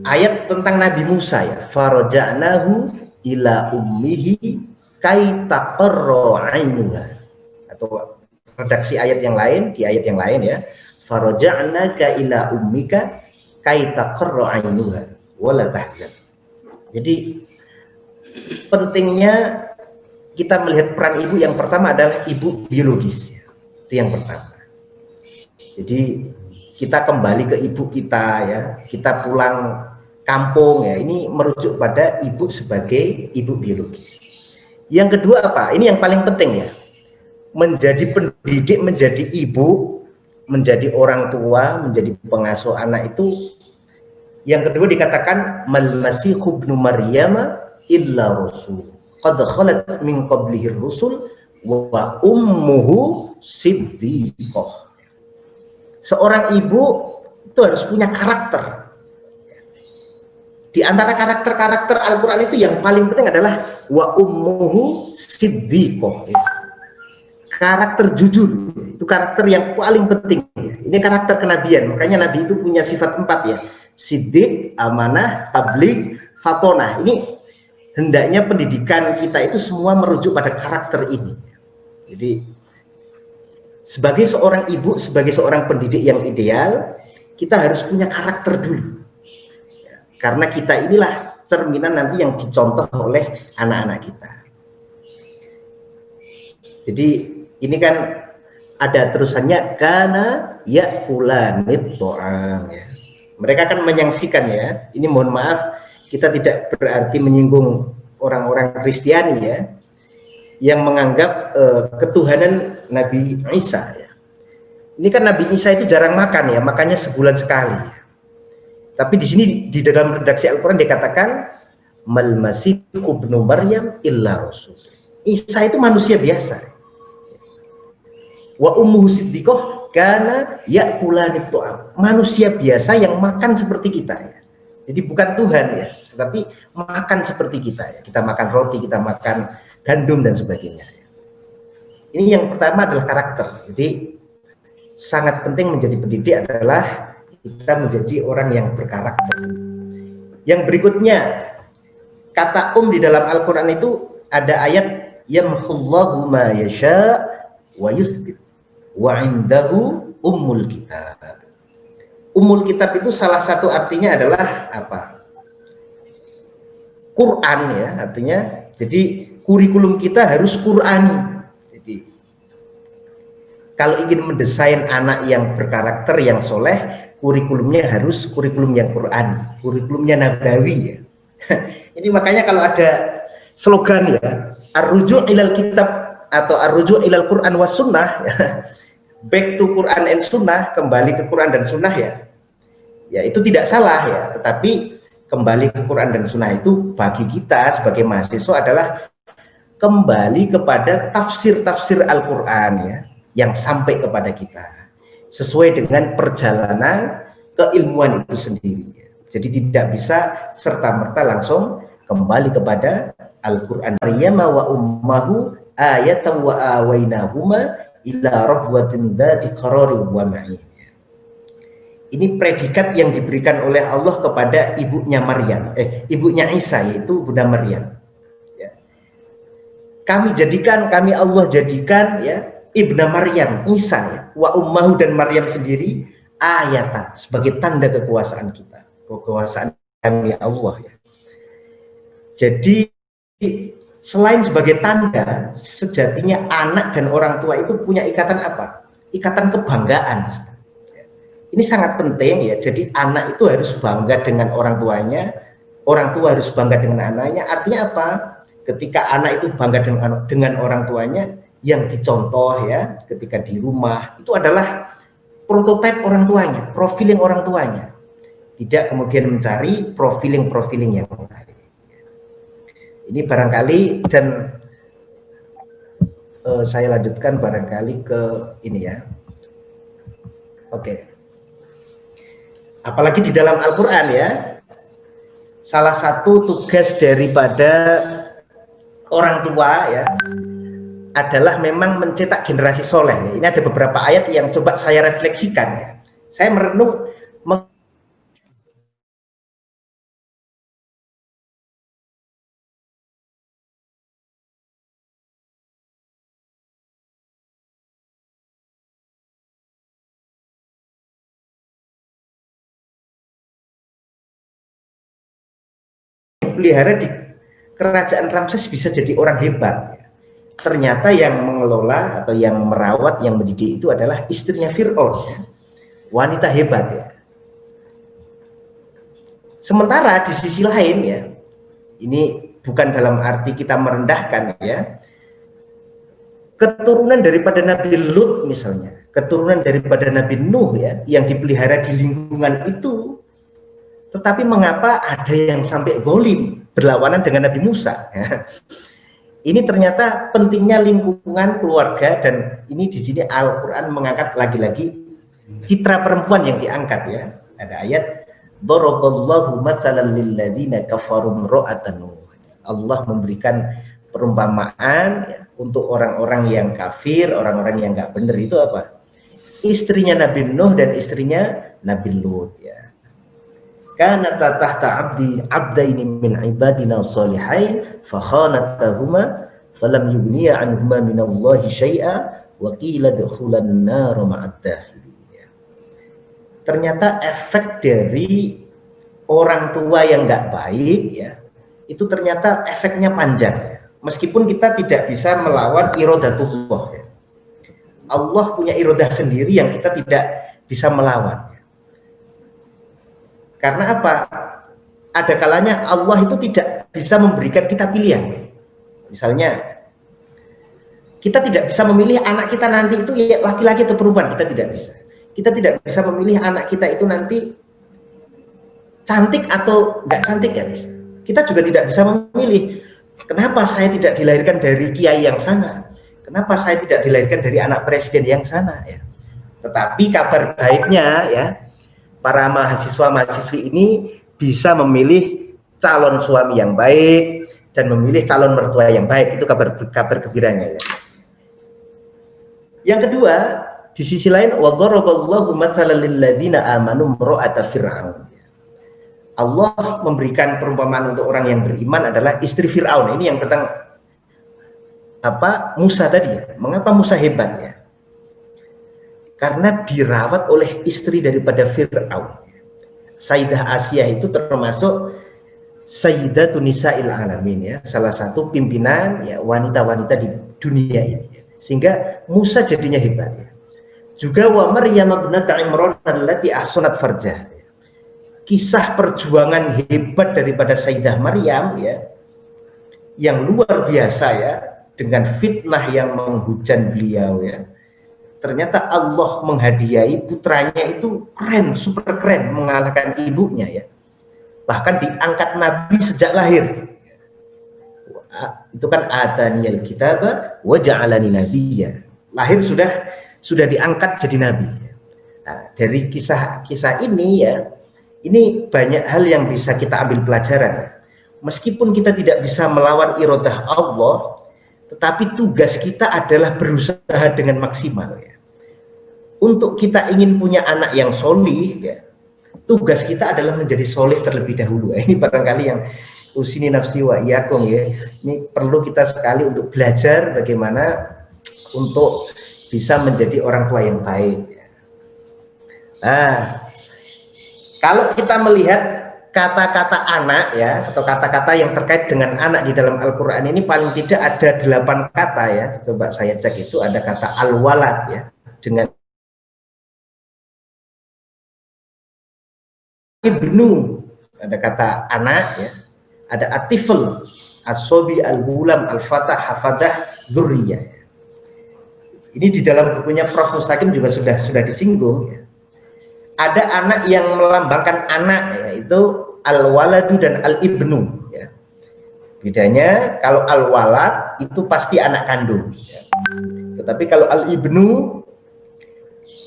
Ayat tentang Nabi Musa ya, faraja'nahu ila ummihi kai taqarra 'ainuha, atau redaksi ayat yang lain, di ayat yang lain ya, faraja'naka ila ummika kai taqarra 'ainuha wa la tahzan. Jadi pentingnya kita melihat peran ibu, yang pertama adalah ibu biologis ya. Itu yang pertama. Jadi kita kembali ke ibu kita ya, kita pulang kampung ya, ini merujuk pada ibu sebagai ibu biologis. Yang kedua apa? Ini yang paling penting ya, menjadi pendidik, menjadi ibu, menjadi orang tua, menjadi pengasuh anak itu. Yang kedua dikatakan mal masihu ibnu maryam illa rasul qad khalat min qablihi rusul wa ummuhu siddiqah. Seorang ibu itu harus punya karakter. Di antara karakter-karakter Al-Quran itu yang paling penting adalah wa ummuhu siddiqah. Karakter jujur, itu karakter yang paling penting. Ini karakter kenabian, makanya Nabi itu punya sifat 4 ya. Siddiq, amanah, tabligh, fatonah. Ini hendaknya pendidikan kita itu semua merujuk pada karakter ini. Jadi sebagai seorang ibu, sebagai seorang pendidik yang ideal, kita harus punya karakter dulu. Karena kita inilah cerminan nanti yang dicontoh oleh anak-anak kita. Jadi ini kan ada terusannya, karena yakulanit to'am ya. Mereka kan menyaksikan ya. Ini mohon maaf, kita tidak berarti menyinggung orang-orang Kristiani ya, yang menganggap ketuhanan Nabi Isa ya. Ini kan Nabi Isa itu jarang makan ya, makanya sebulan sekali ya. Tapi di sini di dalam redaksi Al-Quran dikatakan mal masih ibnu maryam illa rasul. Isa itu manusia biasa. Wa ummuhu siddiqah kana ya'kulanit ta'am. Manusia biasa yang makan seperti kita ya. Jadi bukan Tuhan ya, tetapi makan seperti kita ya. Kita makan roti, kita makan gandum dan sebagainya. Ini yang pertama adalah karakter. Jadi sangat penting menjadi pendidik adalah kita menjadi orang yang berkarakter. Yang berikutnya, kata di dalam Al-Quran itu ada ayat yamhullahu ma yasha wa yusbit wa indahu ummul kitab. Ummul kitab itu salah satu artinya adalah apa? Quran ya, artinya jadi kurikulum kita harus Qurani. Jadi kalau ingin mendesain anak yang berkarakter, yang soleh, kurikulumnya harus kurikulum yang Quran, kurikulumnya Nabawi ya. Ini makanya kalau ada slogan ya, ar-ruju' ilal kitab atau ar-ruju' ilal Quran was sunnah ya, back to Quran and Sunnah, kembali ke Quran dan Sunnah ya itu tidak salah ya, tetapi kembali ke Quran dan Sunnah itu bagi kita sebagai mahasiswa adalah kembali kepada tafsir-tafsir Al-Quran ya, yang sampai kepada kita sesuai dengan perjalanan keilmuan itu sendiri ya. Jadi tidak bisa serta-merta langsung kembali kepada Al-Quran. Maryam wa ummahu ayatan wa awainahuma ila rabwatin dzati qararin wa ma'in. Ini predikat yang diberikan oleh Allah kepada ibunya Maryam, ibunya Isa, yaitu Bunda Maryam. Ya. Kami Allah jadikan ya ibna Maryam, Isa ya, wa ummahu dan Maryam sendiri ayatan sebagai tanda kekuasaan kita, kekuasaan kami Allah ya. Jadi selain sebagai tanda, sejatinya anak dan orang tua itu punya ikatan apa? Ikatan kebanggaan. Ini sangat penting ya. Jadi anak itu harus bangga dengan orang tuanya, orang tua harus bangga dengan anaknya. Artinya apa? Ketika anak itu bangga dengan orang tuanya, yang dicontoh ya ketika di rumah itu adalah prototipe orang tuanya, profiling orang tuanya. Tidak kemudian mencari profiling yang lain. Ini barangkali, dan saya lanjutkan barangkali ke ini ya. Oke. Apalagi di dalam Al-Quran ya, salah satu tugas daripada orang tua ya adalah memang mencetak generasi soleh. Ini ada beberapa ayat yang coba saya refleksikan ya. Saya merenung pelihara di kerajaan Ramses bisa jadi orang hebat ya. Ternyata yang mengelola atau yang merawat, yang mendidik itu adalah istrinya Fir'aun ya. Wanita hebat ya. Sementara di sisi lain ya, ini bukan dalam arti kita merendahkan ya, keturunan daripada Nabi Lut misalnya, keturunan daripada Nabi Nuh ya, yang dipelihara di lingkungan itu, tetapi mengapa ada yang sampai zalim berlawanan dengan Nabi Musa ya. Ini ternyata pentingnya lingkungan keluarga, dan ini di sini Al-Quran mengangkat lagi-lagi citra perempuan yang diangkat ya. Ada ayat daraballahu matsalan lil ladzina kafaru imra'atan Nuh. Allah memberikan perumpamaan ya, untuk orang-orang yang kafir, orang-orang yang nggak benar itu apa? Istrinya Nabi Nuh dan istrinya Nabi Lut ya. Kana tahta abdaini min ibadina shalihain fa khanatahuma falam yughniya anhuma minallahi syai'a wa qila dukhulan nar ma'ad dakhilin. Ternyata efek dari orang tua yang nggak baik ya, itu ternyata efeknya panjang ya. Meskipun kita tidak bisa melawan iradatullah ya. Allah punya iradah sendiri yang kita tidak bisa melawan. Karena apa? Ada kalanya Allah itu tidak bisa memberikan kita pilihan. Misalnya, kita tidak bisa memilih anak kita nanti itu ya laki-laki atau perempuan, kita tidak bisa. Kita tidak bisa memilih anak kita itu nanti cantik atau nggak cantik, ya bisa. Kita juga tidak bisa memilih, kenapa saya tidak dilahirkan dari kiai yang sana? Kenapa saya tidak dilahirkan dari anak presiden yang sana? Ya. Tetapi kabar baiknya ya, para mahasiswa-mahasiswi ini bisa memilih calon suami yang baik dan memilih calon mertua yang baik. Itu kabar gembiranya ya. Yang kedua, di sisi lain, wa daraballahu matsalan lil ladzina amanu imra'ata fir'aun. Allah memberikan perumpamaan untuk orang yang beriman adalah istri Fir'aun. Ini yang tentang apa? Musa tadi ya. Mengapa Musa hebat ya? Karena dirawat oleh istri daripada Fir'aun. Sayyidah Asia itu termasuk Sayyidatun Nisa'il Alamin ya, salah satu pimpinan ya wanita-wanita di dunia ini ya. Sehingga Musa jadinya hebat ya. Juga wa Maryam ibnata Imran allati ahsanat farjah ya. Kisah perjuangan hebat daripada Sayyidah Maryam ya, yang luar biasa ya, dengan fitnah yang menghujan beliau ya. ternyata Allah menghadiahi putranya itu keren, super keren, mengalahkan ibunya ya. Bahkan diangkat Nabi sejak lahir. Itu kan ataniyal kitaba wa ja'alani nabiyya. Lahir sudah diangkat jadi nabi. Nah, dari kisah ini ya, ini banyak hal yang bisa kita ambil pelajaran. Meskipun kita tidak bisa melawan iradah Allah, tetapi tugas kita adalah berusaha dengan maksimal ya. Untuk kita ingin punya anak yang solih ya, tugas kita adalah menjadi solih terlebih dahulu. Ini barangkali yang usini nafsi wa iyakum ya. Ini perlu kita sekali untuk belajar bagaimana untuk bisa menjadi orang tua yang baik. Nah, kalau kita melihat kata-kata anak ya, atau kata-kata yang terkait dengan anak di dalam Al-Quran ini paling tidak ada 8 kata ya. Coba saya cek, itu ada kata al-walad ya, dengan ibnu, ada kata anak ya, ada atifl, as-sobi, al-gulam, al-fatah, hafadah, dzurriyah. Ini di dalam bukunya Prof. Mustaqim juga sudah disinggung ya. Ada anak yang melambangkan anak, yaitu al-waladu dan al-ibnu ya. Bedanya kalau al-walad itu pasti anak kandung ya. Tetapi kalau al-ibnu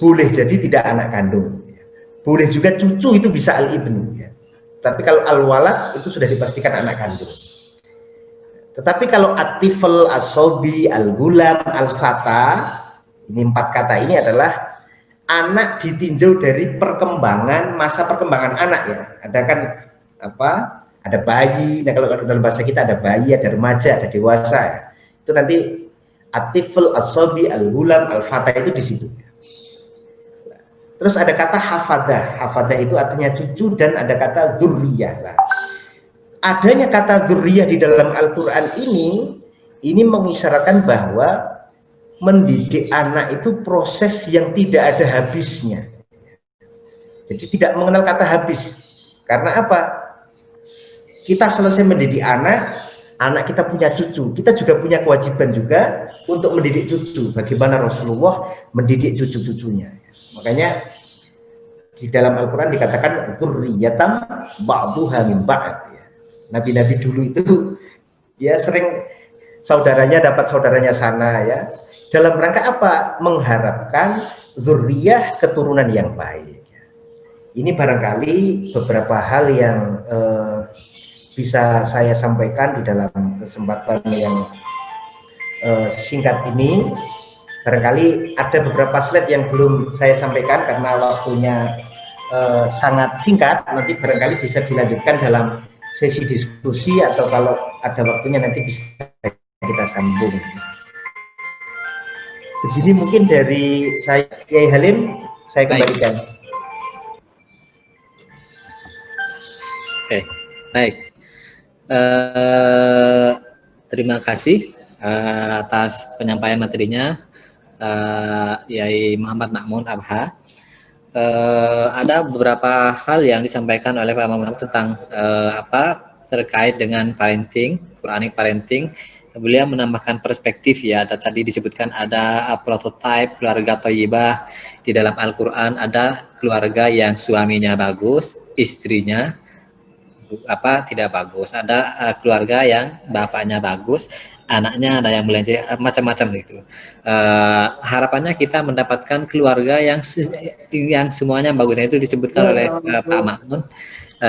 boleh jadi tidak anak kandung ya. Boleh juga cucu itu bisa al-ibnu ya. Tapi kalau al-walad itu sudah dipastikan anak kandung. Tetapi kalau atifl, as-sobi, al-gulam, al-fatah, ini 4 kata ini adalah anak ditinjau dari perkembangan, masa perkembangan anak ya. Ada kan apa? Ada bayi. Nah, kalau dalam bahasa kita ada bayi, ada remaja, ada dewasa ya. Itu nanti atifl, as-sobi, al-gulam, al-fatah itu di situ. Terus ada kata hafadah. Hafadah itu artinya cucu, dan ada kata dzurriyah. Nah, adanya kata dzurriyah di dalam Al-Qur'an ini mengisyaratkan bahwa mendidik anak itu proses yang tidak ada habisnya. Jadi tidak mengenal kata habis. Karena apa? Kita selesai mendidik anak kita punya cucu. Kita juga punya kewajiban juga untuk mendidik cucu. Bagaimana Rasulullah mendidik cucu-cucunya. Makanya di dalam Al-Quran dikatakan dzurriyyatan ba'duha min ba'd. Nabi-nabi dulu itu ya sering saudaranya dapat saudaranya sana ya. Dalam rangka apa? Mengharapkan zuriyah keturunan yang baik. Ini barangkali beberapa hal yang bisa saya sampaikan di dalam kesempatan yang singkat ini. Barangkali ada beberapa slide yang belum saya sampaikan karena waktunya sangat singkat. Nanti barangkali bisa dilanjutkan dalam sesi diskusi, atau kalau ada waktunya nanti bisa kita sambung. Begini mungkin dari saya, Kiai Halim, saya kembalikan. Oke, baik. Terima kasih atas penyampaian materinya, Yai Muhammad Ma'mun Abha. Ada beberapa hal yang disampaikan oleh Pak Muhammad tentang terkait dengan parenting, Quranic parenting. Beliau menambahkan perspektif ya, tadi disebutkan ada prototipe keluarga thayyibah di dalam Al-Qur'an, ada keluarga yang suaminya bagus, istrinya tidak bagus, ada keluarga yang bapaknya bagus, anaknya ada yang melenceng, macam-macam gitu. Harapannya kita mendapatkan keluarga yang semuanya bagus. Itu disebutkan oleh Pak Ma'mun,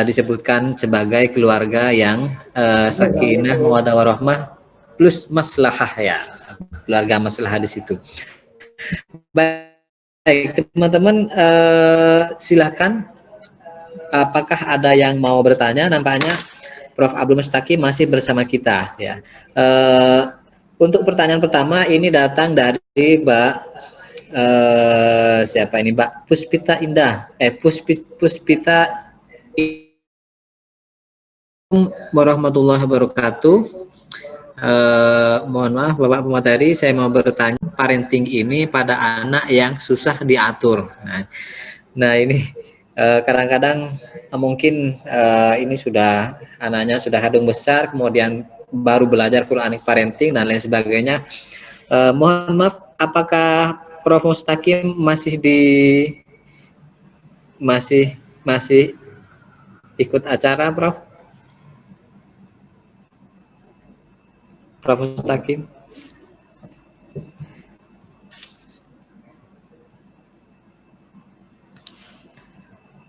disebutkan sebagai keluarga yang sakinah, mawaddah warahmah plus maslahah ya, keluarga maslahah di situ. Baik teman-teman, silakan. Apakah ada yang mau bertanya? Nampaknya Prof. Abdul Mustaqim masih bersama kita ya. Untuk pertanyaan pertama ini datang dari Mbak siapa ini, Mbak Puspita Indah. Puspita warahmatullahi wabarakatuh. Mohon maaf Bapak pemateri, saya mau bertanya, parenting ini pada anak yang susah diatur. Nah ini kadang-kadang mungkin ini sudah anaknya sudah hadung besar, kemudian baru belajar Quranic parenting dan lain sebagainya. Mohon maaf, apakah Prof Mustaqim masih ikut acara, Prof? Prof Mustaqim.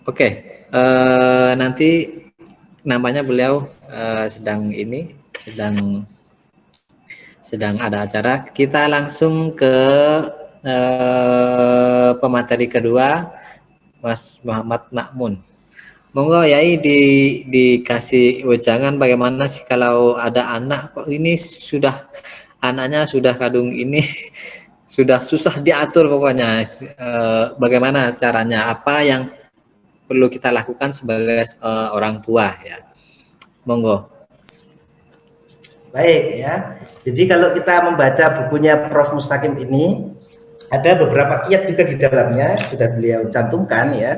Oke, nanti namanya beliau sedang ada acara. Kita langsung ke pemateri kedua, Mas Muhammad Makmun. Monggo Yai dikasih wejangan bagaimana sih kalau ada anak kok ini anaknya sudah kadung ini sudah susah diatur pokoknya. Bagaimana caranya? Apa yang perlu kita lakukan sebagai orang tua ya? Monggo. Baik ya. Jadi kalau kita membaca bukunya Prof Mustaqim ini ada beberapa kiat juga di dalamnya sudah beliau cantumkan ya.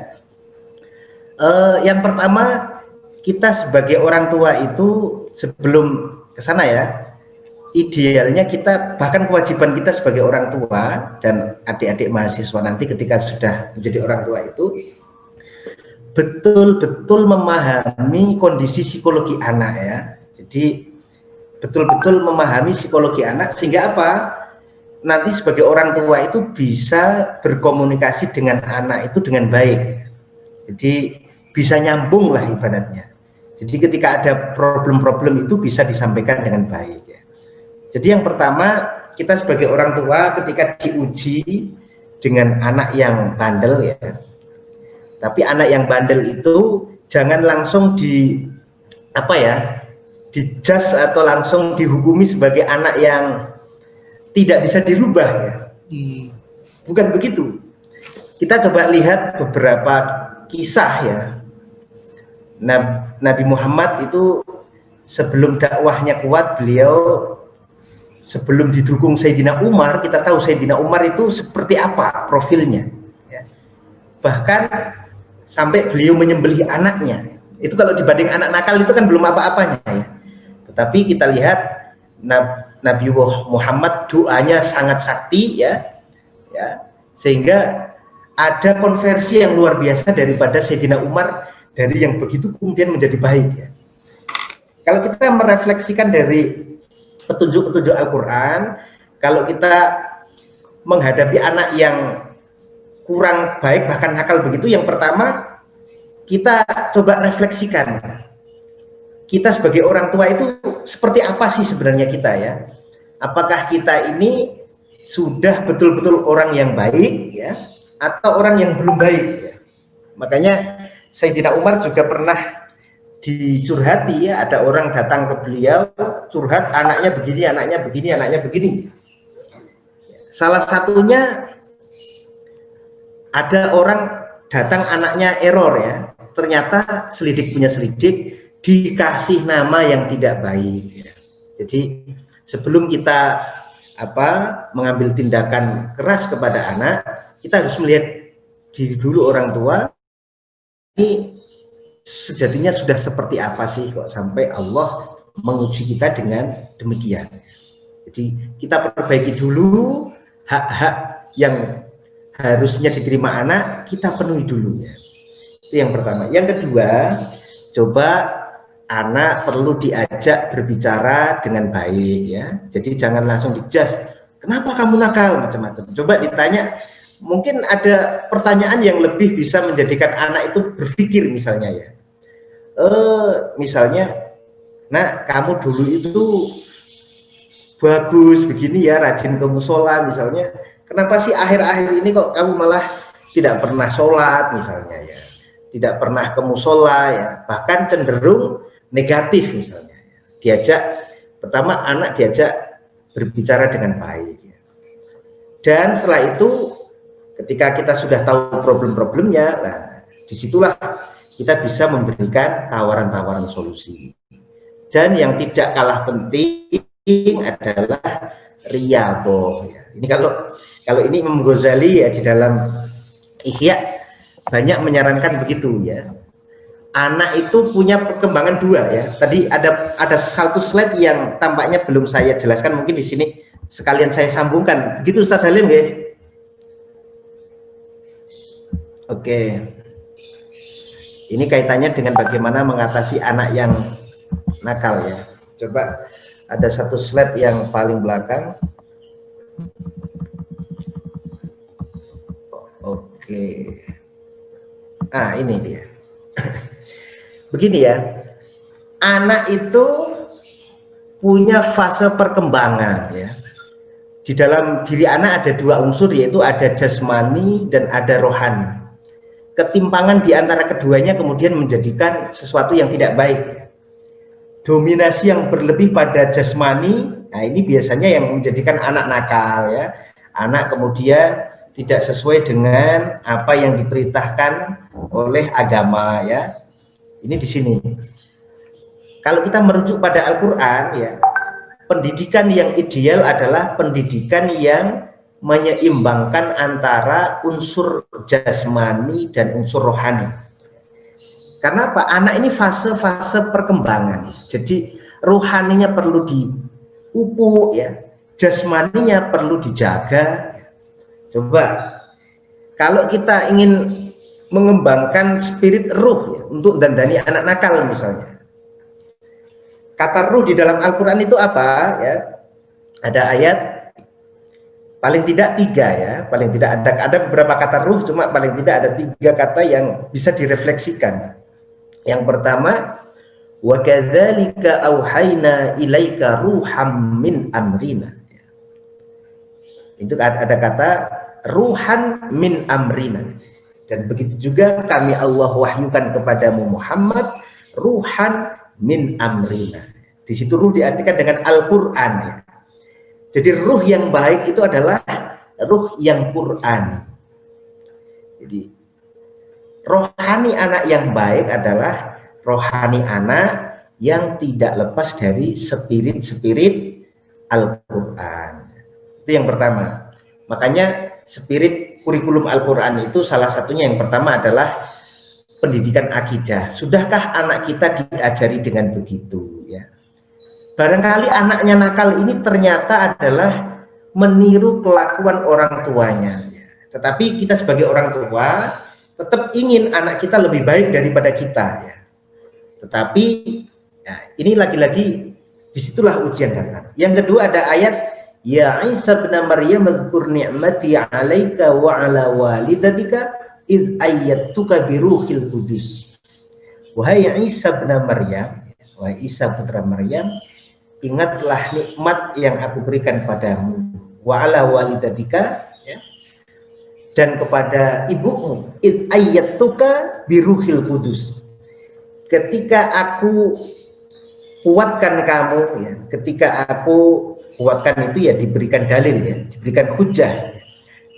Yang pertama, kita sebagai orang tua itu sebelum ke sana ya, idealnya kita, bahkan kewajiban kita sebagai orang tua dan adik-adik mahasiswa nanti ketika sudah menjadi orang tua itu betul-betul memahami kondisi psikologi anak ya. Jadi betul-betul memahami psikologi anak sehingga apa? Nanti sebagai orang tua itu bisa berkomunikasi dengan anak itu dengan baik. Jadi bisa nyambung lah ibaratnya. Jadi ketika ada problem-problem itu bisa disampaikan dengan baik ya. Jadi yang pertama, kita sebagai orang tua ketika diuji dengan anak yang bandel ya. Tapi anak yang bandel itu jangan langsung dijudge atau langsung dihukumi sebagai anak yang tidak bisa dirubah ya. Bukan begitu. Kita coba lihat beberapa kisah ya. Nabi Muhammad itu sebelum dakwahnya kuat, beliau sebelum didukung Sayyidina Umar, kita tahu Sayyidina Umar itu seperti apa profilnya ya. Bahkan sampai beliau menyembelih anaknya. Itu kalau dibanding anak nakal itu kan belum apa-apanya ya. Tetapi kita lihat Nabi Muhammad doanya sangat sakti ya, sehingga ada konversi yang luar biasa daripada Sayyidina Umar dari yang begitu kemudian menjadi baik ya. Kalau kita merefleksikan dari petunjuk-petunjuk Al-Quran, kalau kita menghadapi anak yang kurang baik bahkan nakal begitu, yang pertama kita coba refleksikan kita sebagai orang tua itu seperti apa sih sebenarnya kita ya. Apakah kita ini sudah betul-betul orang yang baik ya, atau orang yang belum baik ya. Makanya Sayyidina Umar juga pernah dicurhati ya, ada orang datang ke beliau curhat anaknya begini, anaknya begini, anaknya begini. Salah satunya ada orang datang anaknya error ya, ternyata selidik punya selidik dikasih nama yang tidak baik ya. Jadi sebelum kita mengambil tindakan keras kepada anak, kita harus melihat diri dulu orang tua ini sejatinya sudah seperti apa sih kok sampai Allah menguji kita dengan demikian. Jadi kita perbaiki dulu hak-hak yang harusnya diterima anak, kita penuhi dulu ya. Itu yang pertama. Yang kedua, coba anak perlu diajak berbicara dengan baik ya. Jadi jangan langsung dijudge, kenapa kamu nakal macam-macam. Coba ditanya, mungkin ada pertanyaan yang lebih bisa menjadikan anak itu berpikir misalnya ya. Misalnya, nah kamu dulu itu bagus begini ya, rajin ke musola misalnya. Kenapa sih akhir-akhir ini kok kamu malah tidak pernah sholat misalnya ya, tidak pernah ke musola ya, bahkan cenderung negatif misalnya. Diajak, pertama anak diajak berbicara dengan baik ya. Dan setelah itu ketika kita sudah tahu problem-problemnya, nah disitulah kita bisa memberikan tawaran-tawaran solusi. Dan yang tidak kalah penting adalah riyadhah ya. Ini kalau ini Imam Ghazali ya di dalam Ihya banyak menyarankan begitu ya. Anak itu punya perkembangan dua ya. Tadi ada satu slide yang tampaknya belum saya jelaskan, mungkin di sini sekalian saya sambungkan. Begitu Ustaz Halim ya. Oke. Ini kaitannya dengan bagaimana mengatasi anak yang nakal ya. Coba ada satu slide yang paling belakang. Oke. Ini dia. Begini ya. Anak itu punya fase perkembangan ya. Di dalam diri anak ada dua unsur, yaitu ada jasmani dan ada rohani. Ketimpangan di antara keduanya kemudian menjadikan sesuatu yang tidak baik. Dominasi yang berlebih pada jasmani, nah ini biasanya yang menjadikan anak nakal ya. Anak kemudian tidak sesuai dengan apa yang diperintahkan oleh agama ya. Ini di sini. Kalau kita merujuk pada Al-Qur'an ya, pendidikan yang ideal adalah pendidikan yang menyeimbangkan antara unsur jasmani dan unsur rohani. Karena apa? Anak ini fase-fase perkembangan. Jadi rohaninya perlu dipupuk ya, jasmaninya perlu dijaga. Coba kalau kita ingin mengembangkan spirit ruh ya, untuk dandani anak nakal misalnya. Kata ruh di dalam Al-Qur'an itu apa ya? Ada ayat paling tidak 3 ya, paling tidak ada beberapa kata ruh, cuma paling tidak ada 3 kata yang bisa direfleksikan. Yang pertama, wa kadzalika auhayna ilaika ruham min amrina. Itu ada kata ruhan min amrina. Dan begitu juga kami Allah wahyukan kepadamu Muhammad ruhan min amrina. Di situ ruh diartikan dengan Al-Qur'an ya. Jadi ruh yang baik itu adalah ruh yang Quran. Jadi rohani anak yang baik adalah rohani anak yang tidak lepas dari spirit-spirit Al-Qur'an. Itu yang pertama. Makanya spirit kurikulum Al-Qur'an itu salah satunya yang pertama adalah pendidikan akidah. Sudahkah anak kita diajari dengan begitu ya? Barangkali anaknya nakal ini ternyata adalah meniru kelakuan orang tuanya. Tetapi kita sebagai orang tua tetap ingin anak kita lebih baik daripada kita. Ya. Tetapi ya, ini lagi-lagi disitulah ujian datang. Yang kedua ada ayat Ya Isa bin Maryam azkur ni'mati 'alaika wa 'ala walidatika iz ayyatuka bi ruhil qudus. Wahai Isa bin Maryam, wahai Isa putra Maryam, ingatlah nikmat yang aku berikan padamu wa 'ala walidatika ya, dan kepada ibumu iz ayyatuka bi ruhil qudus. Ketika aku kuatkan kamu ya, ketika aku kuatkan itu ya diberikan dalil ya, diberikan hujah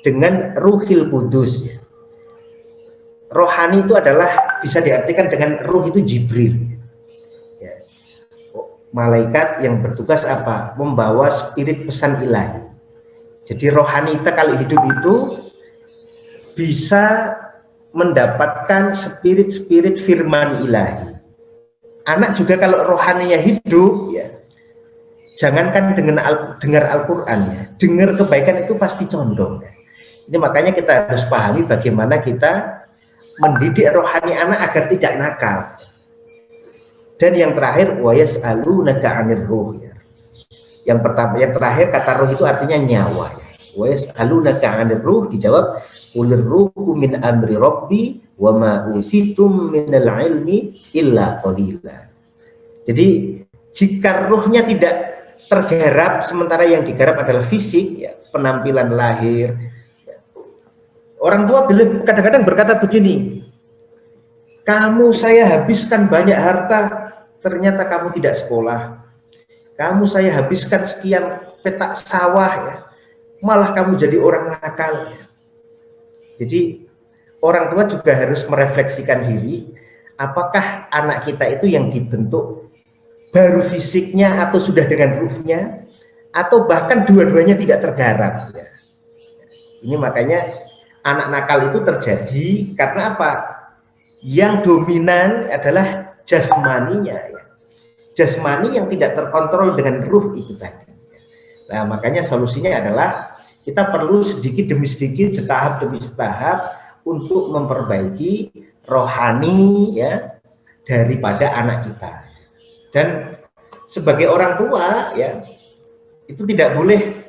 dengan ruhil kudus ya. Rohani itu adalah bisa diartikan dengan ruh itu Jibril ya. Malaikat yang bertugas apa? Membawa spirit pesan ilahi. Jadi rohani kita kalau hidup itu bisa mendapatkan spirit-spirit firman ilahi. Anak juga kalau rohaninya hidup ya, jangankan dengar Al-Qur'an ya, dengar kebaikan itu pasti condong. Ini makanya kita harus pahami bagaimana kita mendidik rohani anak agar tidak nakal. Dan yang terakhir wa yas'alunaka 'anir ruh ya. Yang pertama, yang terakhir kata ruh itu artinya nyawa ya. Wa yas'alunaka 'anir ruh dijawab qulir ruhu min amri rabbi wa ma utitum minal ilmi illa qalila. Jadi jika ruhnya tidak tergarap, sementara yang digarap adalah fisik ya, penampilan lahir ya. Orang tua kadang-kadang berkata begini, kamu saya habiskan banyak harta, ternyata kamu tidak sekolah. Kamu saya habiskan sekian petak sawah ya, malah kamu jadi orang nakal ya. Jadi orang tua juga harus merefleksikan diri, apakah anak kita itu yang dibentuk baru fisiknya atau sudah dengan ruhnya, atau bahkan dua-duanya tidak tergarap ya. Ini makanya anak nakal itu terjadi karena apa? Yang dominan adalah jasmaninya ya. Jasmani yang tidak terkontrol dengan ruh itu tadi. Nah makanya solusinya adalah kita perlu sedikit demi sedikit, setahap demi setahap untuk memperbaiki rohani ya daripada anak kita. Dan sebagai orang tua ya, itu tidak boleh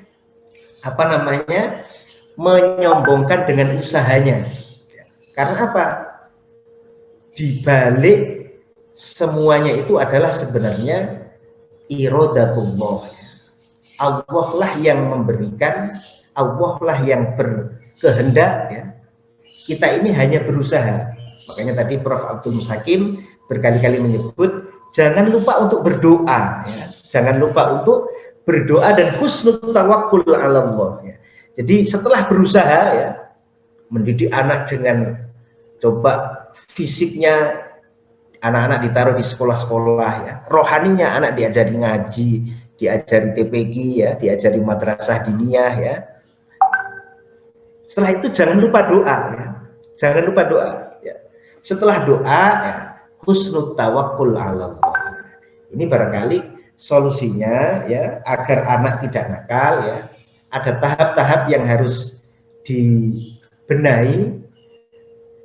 menyombongkan dengan usahanya. Karena apa? Di balik semuanya itu adalah sebenarnya iradatullah. Allah lah yang memberikan, Allah lah yang berkehendak ya. Kita ini hanya berusaha. Makanya tadi Prof. Abdul Musakim berkali-kali menyebut jangan lupa untuk berdoa ya. Jangan lupa untuk berdoa dan husnul tawakkul 'ala Allah ya. Jadi setelah berusaha ya mendidik anak dengan coba fisiknya anak-anak ditaruh di sekolah-sekolah ya, rohaninya anak diajari ngaji, diajari TPQ ya, diajari madrasah diniyah ya. Setelah itu jangan lupa doa ya. Jangan lupa doa ya. Setelah doa ya, husnul tawakkul 'ala Allah. Ini barangkali solusinya ya agar anak tidak nakal ya. Ada tahap-tahap yang harus dibenahi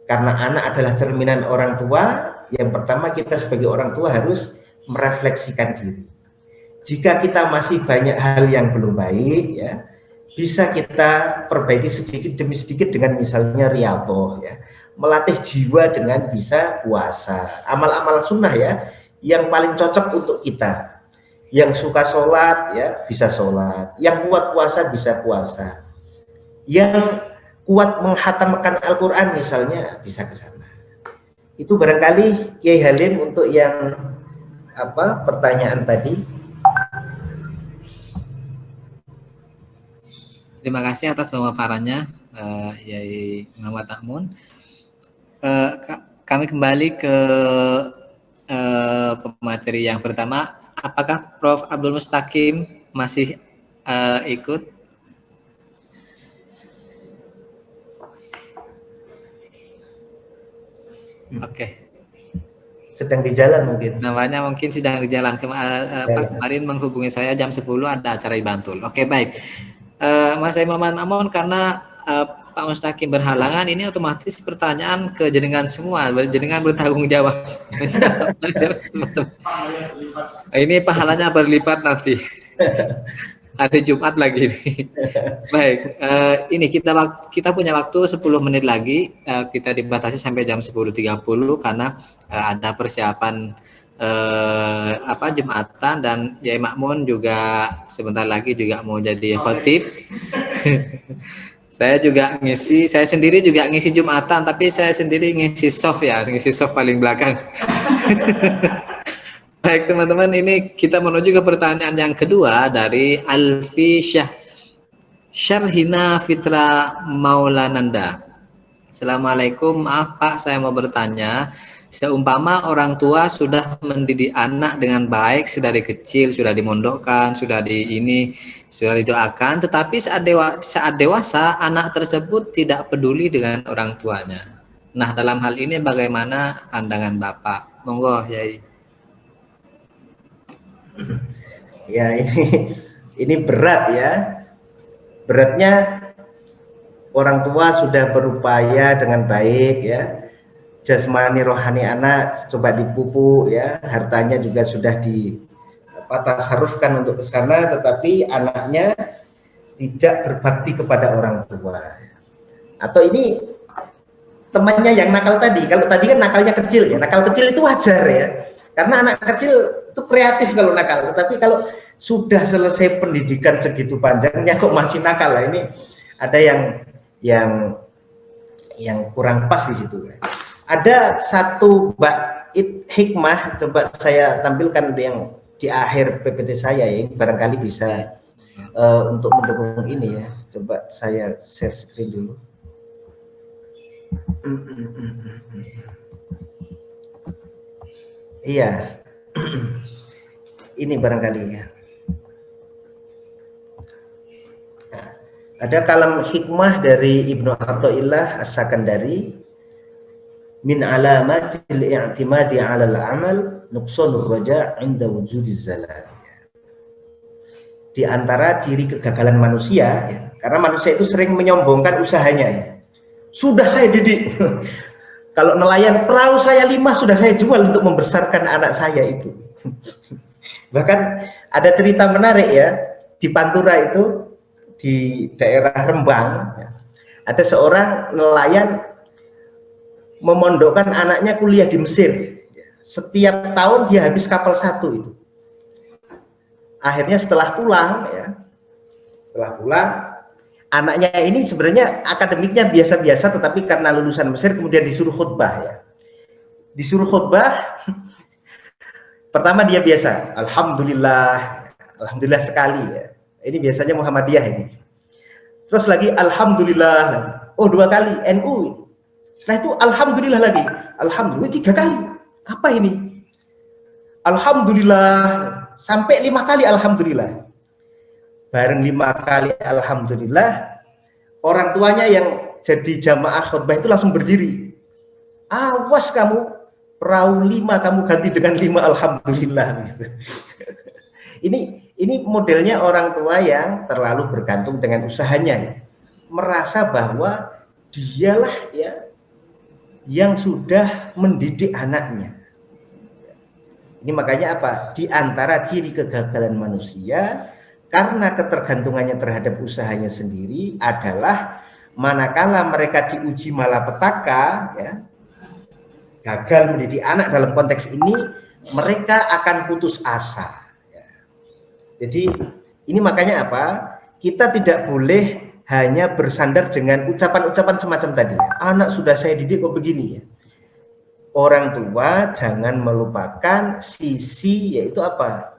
karena anak adalah cerminan orang tua. Yang pertama, kita sebagai orang tua harus merefleksikan diri. Jika kita masih banyak hal yang belum baik ya, bisa kita perbaiki sedikit demi sedikit dengan misalnya riyadhah ya, melatih jiwa dengan bisa puasa, amal-amal sunnah ya yang paling cocok untuk kita. Yang suka sholat ya bisa sholat, yang kuat puasa bisa puasa, yang kuat menghatamkan Al-Quran misalnya bisa ke sana. Itu barangkali Kiai Halim untuk yang pertanyaan tadi. Terima kasih atas pemaparannya, Yai Muhammad Amun. Kami kembali ke pemateri yang pertama. Apakah Prof. Abdul Mustaqim masih ikut? Oke. Sedang di jalan mungkin. Namanya mungkin sedang di jalan. Kemarin menghubungi saya jam 10 ada acara di Bantul. Oke, baik. Mas Muhammad Amun, karena Pak Mustaqim berhalangan, ini otomatis pertanyaan ke jenengan semua, jenengan bertanggung jawab. Ini pahalanya berlipat nanti. Hari Jumat lagi. Baik, ini kita punya waktu 10 menit lagi. Kita dibatasi sampai jam 10.30 karena ada persiapan Jumatan, dan Yai Makmun juga sebentar lagi juga mau jadi khotib. Saya sendiri juga ngisi Jumatan, tapi saya sendiri ngisi soft paling belakang. Baik teman-teman, ini kita menuju ke pertanyaan yang kedua dari Alfi Syarhina Fitra Maulananda. Assalamualaikum, maaf Pak, saya mau bertanya. Seumpama orang tua sudah mendidik anak dengan baik sedari kecil, sudah dimondokkan, sudah didoakan, tetapi saat dewasa anak tersebut tidak peduli dengan orang tuanya. Nah, dalam hal ini bagaimana pandangan Bapak? Monggo, Yai. Ya, ini berat ya. Beratnya orang tua sudah berupaya dengan baik ya. Jasmani rohani anak coba dipupuk ya, hartanya juga sudah tasarrufkan untuk ke sana, tetapi anaknya tidak berbakti kepada orang tua. Atau ini temannya yang nakal tadi. Kalau tadi kan nakalnya kecil ya, nakal kecil itu wajar ya. Karena anak kecil itu kreatif kalau nakal, tetapi kalau sudah selesai pendidikan segitu panjangnya kok masih nakal lah, ini ada yang kurang pas di situ ya. Ada satu bait hikmah, coba saya tampilkan yang di akhir PPT saya ya, barangkali bisa untuk mendukung ini ya. Coba saya share screen dulu. Iya, ini barangkali ya. Nah, ada kalam hikmah dari Ibnu Athaillah As-Sakandari. Min alamatil i'timadi 'ala al-amal nuqsanur raja' 'inda wujudiz zalal. Di antara ciri kegagalan manusia ya, karena manusia itu sering menyombongkan usahanya ya. sudah saya didik. Kalau nelayan, perahu saya 5 sudah saya jual untuk membesarkan anak saya itu. Bahkan ada cerita menarik ya, di Pantura itu, di daerah Rembang, ada seorang nelayan memondokkan anaknya kuliah di Mesir. Setiap tahun dia habis kapal 1 itu. Akhirnya setelah pulang, anaknya ini sebenarnya akademiknya biasa-biasa, tetapi karena lulusan Mesir kemudian disuruh khutbah ya. Disuruh khutbah, pertama dia biasa, alhamdulillah, alhamdulillah sekali ya. Ini biasanya Muhammadiyah ini. Terus lagi alhamdulillah, oh 2 kali NU. Setelah itu alhamdulillah lagi, alhamdulillah 3 kali. Apa ini? Alhamdulillah, sampai 5 kali alhamdulillah. Bareng 5 kali alhamdulillah, orang tuanya yang jadi jamaah khutbah itu langsung berdiri. Awas kamu, perahu 5 kamu ganti dengan 5 alhamdulillah gitu. Ini modelnya orang tua yang terlalu bergantung dengan usahanya, merasa bahwa dialah ya yang sudah mendidik anaknya. Ini makanya apa? Di antara ciri kegagalan manusia karena ketergantungannya terhadap usahanya sendiri adalah manakala mereka diuji malapetaka, ya, gagal mendidik anak dalam konteks ini, mereka akan putus asa. Ya. Jadi ini makanya apa? Kita tidak boleh hanya bersandar dengan ucapan-ucapan semacam tadi. Anak sudah saya didik kok begini ya. Orang tua jangan melupakan sisi yaitu apa?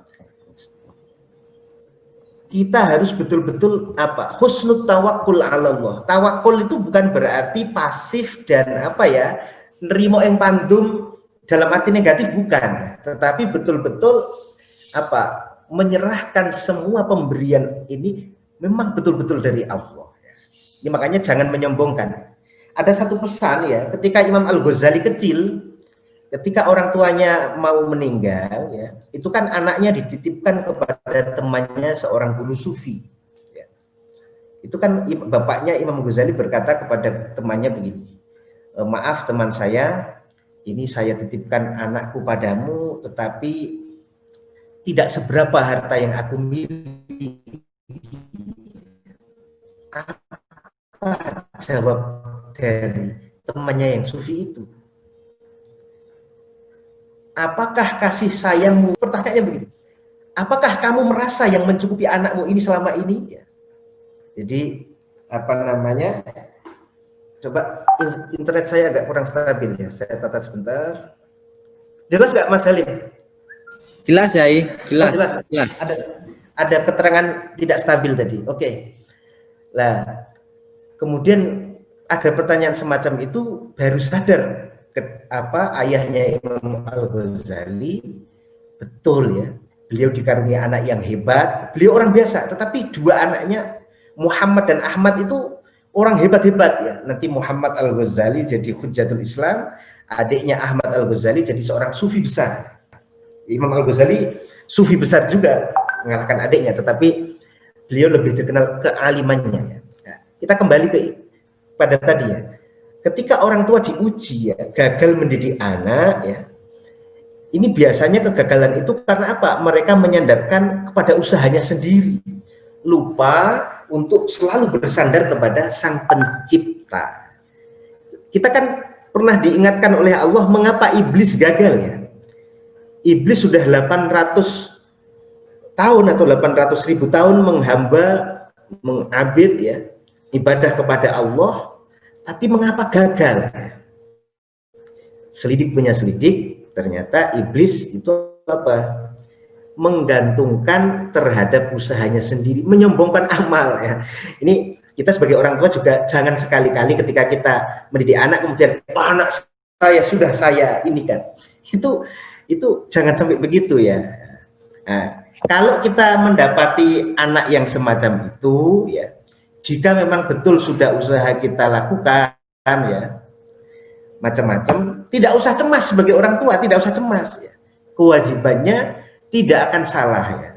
Kita harus betul-betul apa? Husnul tawakkul 'ala Allah. Tawakul itu bukan berarti pasif dan apa ya? Nerimo yang pandum dalam arti negatif bukan, tetapi betul-betul apa? Menyerahkan semua pemberian ini memang betul-betul dari Allah. Ini makanya jangan menyombongkan. Ada satu pesan ya, ketika Imam Al-Ghazali kecil, ketika orang tuanya mau meninggal, ya, itu kan anaknya dititipkan kepada temannya seorang guru sufi. Ya. Itu kan bapaknya Imam Ghazali berkata kepada temannya begini, maaf teman saya, ini saya titipkan anakku padamu, tetapi tidak seberapa harta yang aku miliki. Apa jawab dari temannya yang sufi itu? Apakah kasih sayangmu, pertanyaannya begini, apakah kamu merasa yang mencukupi anakmu ini selama ini? Ya. Jadi apa namanya, coba internet saya agak kurang stabil ya, saya tata sebentar. Jelas nggak Mas Halim? Jelas ya, jelas. Oh, jelas. Ada keterangan tidak stabil tadi. Oke. Lah, kemudian ada pertanyaan semacam itu, baru sadar apa ayahnya Imam Al-Ghazali betul ya, beliau dikaruniai anak yang hebat, beliau orang biasa, tetapi 2 anaknya Muhammad dan Ahmad itu orang hebat-hebat ya. Nanti Muhammad Al-Ghazali jadi Hujjatul Islam, adiknya Ahmad Al-Ghazali jadi seorang sufi besar. Imam Al-Ghazali sufi besar juga, mengalahkan adiknya, tetapi beliau lebih terkenal kealimannya ya. Nah, kita kembali pada tadi ya. Ketika orang tua diuji ya, gagal mendidik anak ya, ini biasanya kegagalan itu karena apa? Mereka menyandarkan kepada usahanya sendiri, lupa untuk selalu bersandar kepada Sang Pencipta. Kita kan pernah diingatkan oleh Allah mengapa iblis gagal ya. Iblis sudah 800 tahun atau 800.000 tahun menghamba, mengabid ya, ibadah kepada Allah. Tapi mengapa gagal? Selidik punya selidik, ternyata iblis itu apa? Menggantungkan terhadap usahanya sendiri, menyombongkan amal ya. Ini kita sebagai orang tua juga jangan sekali-kali ketika kita mendidik anak kemudian anak saya sudah saya ini kan. Itu jangan sampai begitu ya. Nah, kalau kita mendapati anak yang semacam itu ya, jika memang betul sudah usaha kita lakukan ya, macam-macam, tidak usah cemas sebagai orang tua, tidak usah cemas ya. Kewajibannya tidak akan salah ya.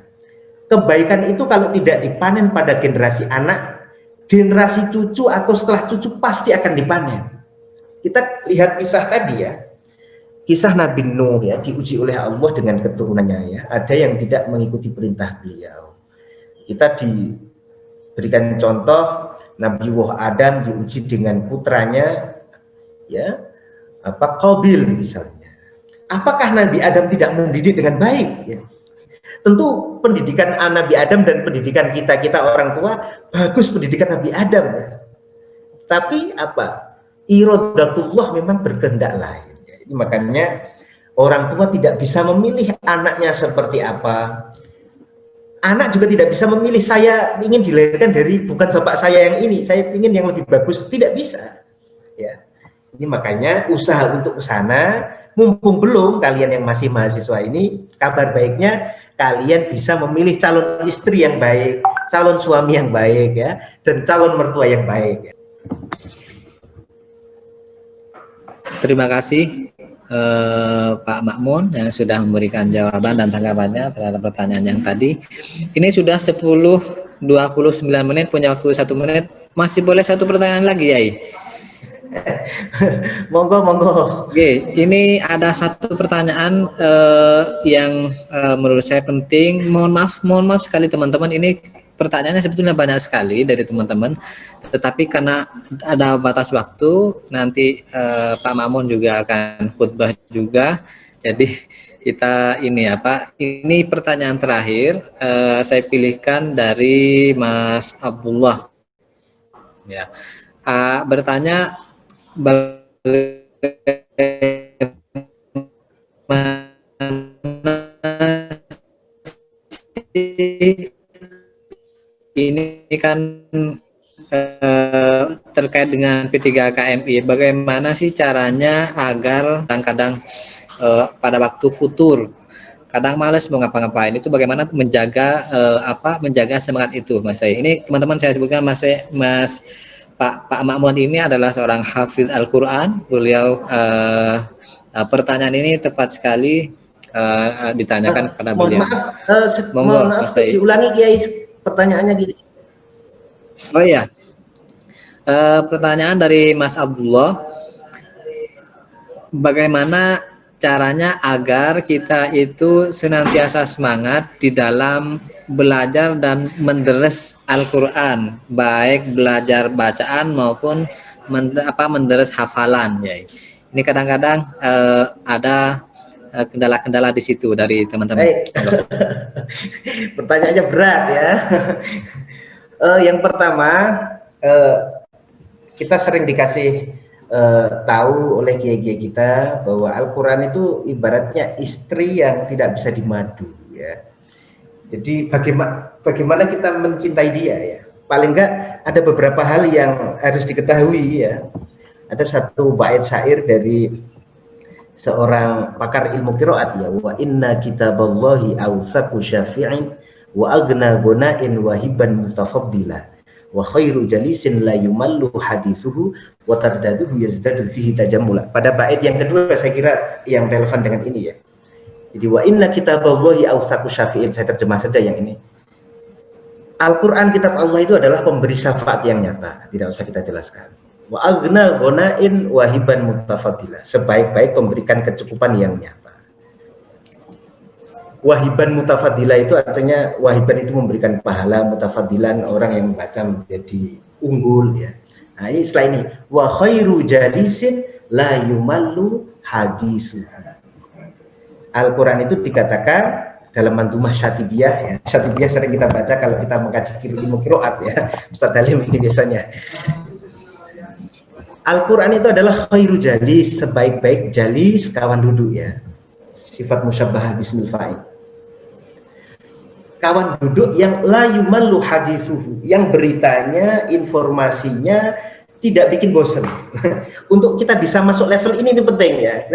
Kebaikan itu kalau tidak dipanen pada generasi anak, generasi cucu atau setelah cucu pasti akan dipanen. Kita lihat kisah tadi ya, kisah Nabi Nuh ya, diuji oleh Allah dengan keturunannya ya. Ada yang tidak mengikuti perintah beliau. Kita diberikan contoh Nabi Adam diuji dengan putranya ya, Qabil misalnya. Apakah Nabi Adam tidak mendidik dengan baik ya? Tentu pendidikan Nabi Adam dan pendidikan kita orang tua bagus, pendidikan Nabi Adam ya. Tapi iradatullah memang berkehendak lain. Ini makanya orang tua tidak bisa memilih anaknya seperti apa. Anak juga tidak bisa memilih, saya ingin dilahirkan dari bukan bapak saya yang ini, saya ingin yang lebih bagus, tidak bisa. Ya. Ini makanya usaha untuk ke sana, mumpung belum kalian yang masih mahasiswa ini, kabar baiknya kalian bisa memilih calon istri yang baik, calon suami yang baik ya, dan calon mertua yang baik. Ya. Terima kasih Pak Makmun yang sudah memberikan jawaban dan tanggapannya terhadap pertanyaan yang tadi. Ini sudah 10:29 menit, punya waktu 1 menit. Masih boleh satu pertanyaan lagi, Yai? Monggo. Oke, ini ada satu pertanyaan yang menurut saya penting. Mohon maaf sekali teman-teman, ini pertanyaannya sebetulnya banyak sekali dari teman-teman, tetapi karena ada batas waktu, nanti Pak Mamun juga akan khutbah juga, jadi kita ini pertanyaan terakhir saya pilihkan dari Mas Abdullah ya, bertanya ini kan terkait dengan P3KMI, bagaimana sih caranya agar kadang-kadang pada waktu futur kadang malas mau ngapa-ngapain, itu bagaimana menjaga menjaga semangat itu, Mas Yai? Ini teman-teman saya sebutkan Pak Makmun ini adalah seorang hafiz Al-Quran. Beliau pertanyaan ini tepat sekali ditanyakan kepada beliau. Mohon maaf, diulangi Kiai, pertanyaannya gini. Oh iya, pertanyaan dari Mas Abdullah, bagaimana caranya agar kita itu senantiasa semangat di dalam belajar dan menderes Al-Quran, baik belajar bacaan maupun menderes hafalan ya. Ini kadang-kadang ada kendala-kendala di situ dari teman-teman. Pertanyaannya berat ya. Yang pertama, kita sering dikasih tahu oleh kiai-kiai kita bahwa Al-Quran itu ibaratnya istri yang tidak bisa dimadu ya. Jadi bagaimana kita mencintai dia ya. Paling enggak ada beberapa hal yang harus diketahui ya. Ada satu bait syair dari seorang pakar ilmu qiraat ya, wa inna kitaballahi awsaqu syafi'in wa agna gunain wahiban mutafaddila wa khairu jalisin la yumallu hadithuhu wa tardaduhu yazdadu fihi tajammula. Pada bait yang kedua saya kira yang relevan dengan ini ya. Jadi wa inna kitaballahi awsaqu syafi'in, saya terjemah saja yang ini. Al-Quran kitab Allah itu adalah pemberi syafaat yang nyata, tidak usah kita jelaskan. Wa agna gunain wahiban mutafaddila, sebaik-baik pemberikan kecukupan yang nyata. Wahiban mutafadila itu artinya wahiban itu memberikan pahala, mutafadilan orang yang membaca menjadi unggul ya. Nah ini setelah ini wa khairu jalisin la yumallu hadisu. Al-Quran itu dikatakan dalam manzumah Syatibiyah ya. Syatibiyah sering kita baca kalau kita mengkaji ilmu qiraat ya. Ustaz Halim ini biasanya. Al-Quran itu adalah khairu jalis, sebaik-baik jalis kawan duduk ya. Sifat musyabbahah bismil fa'il. Kawan duduk yang la yumallu hadithuhu, yang beritanya, informasinya tidak bikin bosan. Untuk kita bisa masuk level ini penting ya.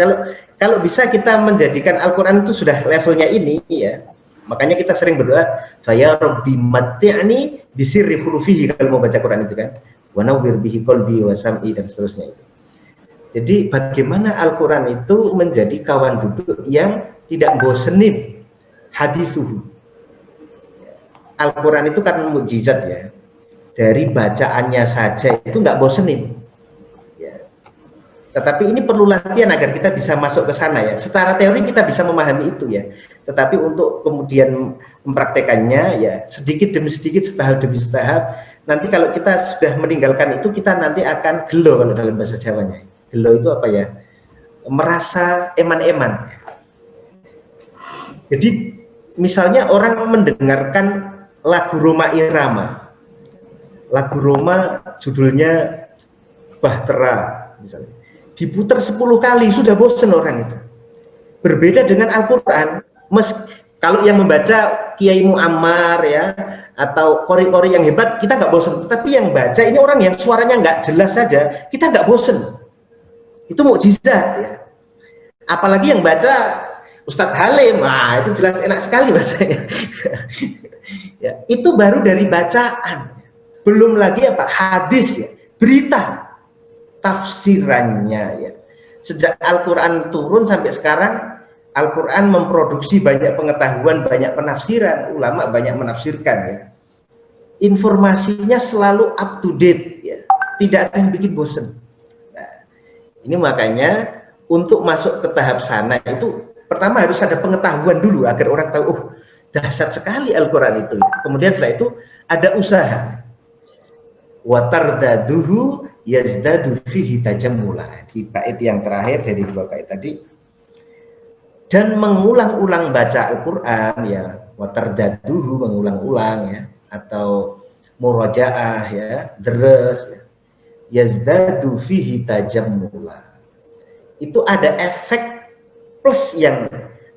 Kalau bisa kita menjadikan Al-Quran itu sudah levelnya ini ya. Makanya kita sering berdoa, ya Rabbi matti'ni bisirri hurufihi, kalau mau baca Quran itu kan. Wa nawwir bihi qalbi wa sam'i dan seterusnya itu. Jadi bagaimana Al-Quran itu menjadi kawan duduk yang tidak bosenin hadisuhu. Al-Quran itu kan mukjizat ya. dari bacaannya saja itu nggak bosenin. Ya. Tetapi ini perlu latihan agar kita bisa masuk ke sana ya. Secara teori kita bisa memahami itu ya. Tetapi untuk kemudian mempraktekannya ya sedikit demi sedikit, setahap demi setahap. Nanti kalau kita sudah meninggalkan itu, kita nanti akan gelo kalau dalam bahasa Jawanya. Gelo itu apa ya? Merasa eman-eman. Jadi misalnya orang mendengarkan lagu Roma Irama. Lagu Roma judulnya Bahtera misalnya. Diputar 10 kali sudah bosan orang itu. Berbeda dengan Al-Qur'an. Kalau yang membaca Kiai Muammar ya atau kori-kori yang hebat kita nggak bosen, tapi yang baca ini orang yang suaranya nggak jelas saja kita nggak bosen. Itu mukjizat ya. Apalagi yang baca Ustadz Halim, wah itu jelas enak sekali bahasanya. Ya, itu baru dari bacaan, belum lagi apa hadis ya, berita, tafsirannya ya. Sejak Al-Quran turun sampai sekarang, Al-Quran memproduksi banyak pengetahuan, banyak penafsiran, ulama banyak menafsirkan ya. Informasinya selalu up to date ya, tidak ada yang bikin bosen. Nah, ini makanya untuk masuk ke tahap sana itu pertama harus ada pengetahuan dulu agar orang tahu, oh dahsyat sekali Al-Quran itu. Kemudian setelah itu ada usaha. Watardaduhu yazdadu fihi tajammula. Di bait yang terakhir dari 2 bait tadi. Dan mengulang-ulang baca Al-Quran ya, watardaduhu mengulang-ulang ya, atau murajaah ya, deres ya. Yazdadu fihi tajammula. Itu ada efek plus yang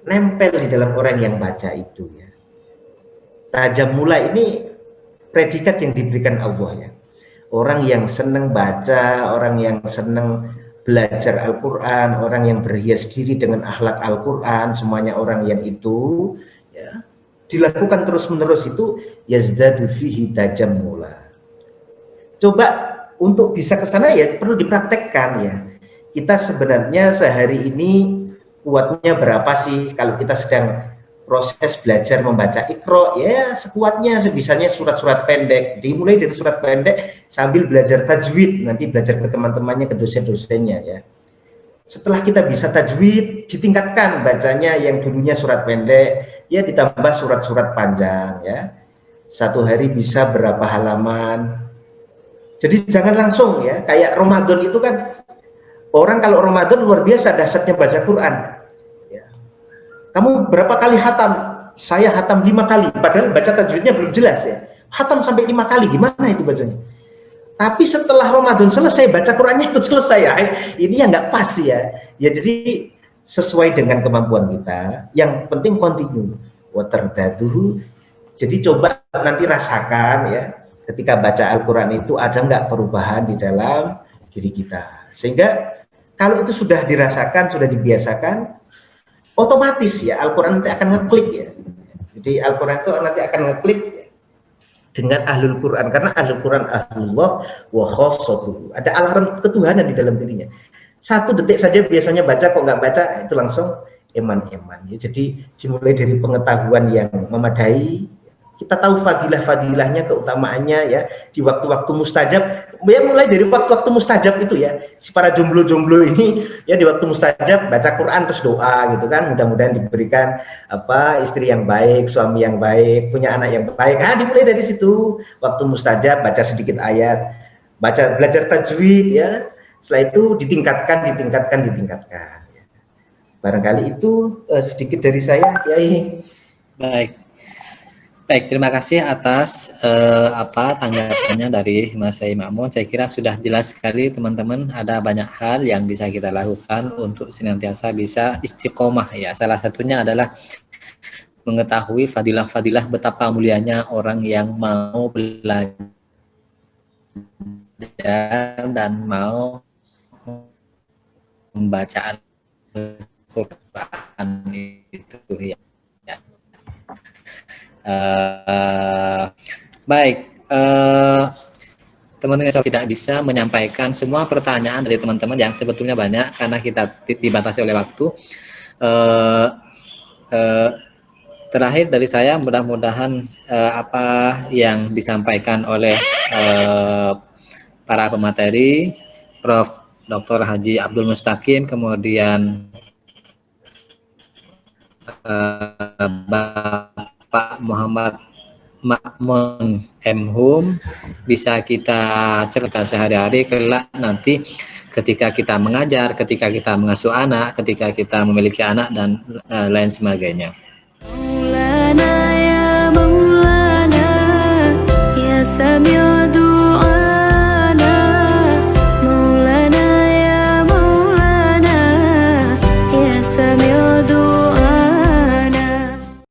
nempel di dalam orang yang baca itu ya. Tajammula ini predikat yang diberikan Allah ya. Orang yang senang baca, orang yang senang belajar Al-Quran, orang yang berhias diri dengan akhlak Al-Quran, semuanya orang yang itu ya, dilakukan terus-menerus itu yazdadu fihi tajammula. Coba untuk bisa ke sana ya perlu dipraktekkan ya. Kita sebenarnya sehari ini kuatnya berapa sih kalau kita sedang proses belajar membaca Iqra ya, sekuatnya sebisanya surat-surat pendek, dimulai dari surat pendek sambil belajar tajwid, nanti belajar ke teman-temannya, ke dosen-dosennya ya. Setelah kita bisa tajwid, ditingkatkan bacanya yang dulunya surat pendek ya ditambah surat-surat panjang ya. Satu hari bisa berapa halaman. Jadi jangan langsung ya, kayak Ramadan itu kan orang kalau Ramadan luar biasa dahsyatnya baca Quran. Kamu berapa kali hatam? Saya hatam 5 kali, padahal baca tajwidnya belum jelas ya. Hatam sampai 5 kali, gimana itu bacanya? Tapi setelah Ramadan selesai, baca Qurannya ikut selesai ya. Ini yang nggak pas ya. Ya jadi sesuai dengan kemampuan kita, yang penting continue. Watardaduhu. Jadi coba nanti rasakan ya, ketika baca Al-Quran itu ada nggak perubahan di dalam diri kita. Sehingga kalau itu sudah dirasakan, sudah dibiasakan, otomatis ya Al-Quran nanti akan ngeklik ya. Jadi Al-Quran itu nanti akan ngeklik ya, dengan ahlul Quran, karena ahlul Quran ahlullah wa khossatuhu. Ada alarm ketuhanan di dalam dirinya. 1 detik saja biasanya baca, kok nggak baca itu langsung eman-eman ya. Jadi dimulai dari pengetahuan yang memadai, kita tahu fadilah-fadilahnya, keutamaannya ya di waktu-waktu mustajab. Ya mulai dari waktu-waktu mustajab itu ya, si para jomblo-jomblo ini ya di waktu mustajab baca Quran terus doa gitu kan, mudah-mudahan diberikan apa istri yang baik, suami yang baik, punya anak yang baik. Dimulai dari situ, waktu mustajab baca sedikit ayat, baca belajar tajwid ya. Setelah itu ditingkatkan. Barangkali itu sedikit dari saya, Kiai. Baik, terima kasih atas tanggapannya dari Mas Yai Ma'mun. Saya kira sudah jelas sekali teman-teman, ada banyak hal yang bisa kita lakukan untuk senantiasa bisa istiqomah ya. Salah satunya adalah mengetahui fadilah-fadilah betapa mulianya orang yang mau belajar dan mau membaca Al-Quran itu ya. Baik, teman-teman tidak bisa menyampaikan semua pertanyaan dari teman-teman yang sebetulnya banyak karena kita dibatasi oleh waktu. Terakhir dari saya, mudah-mudahan apa yang disampaikan oleh para pemateri, Prof. Dr. Haji Abdul Mustaqim, kemudian Bapak Muhammad Ma'mun M. Hum, bisa kita cerita sehari-hari kelak nanti ketika kita mengajar, ketika kita mengasuh anak, ketika kita memiliki anak, dan lain sebagainya.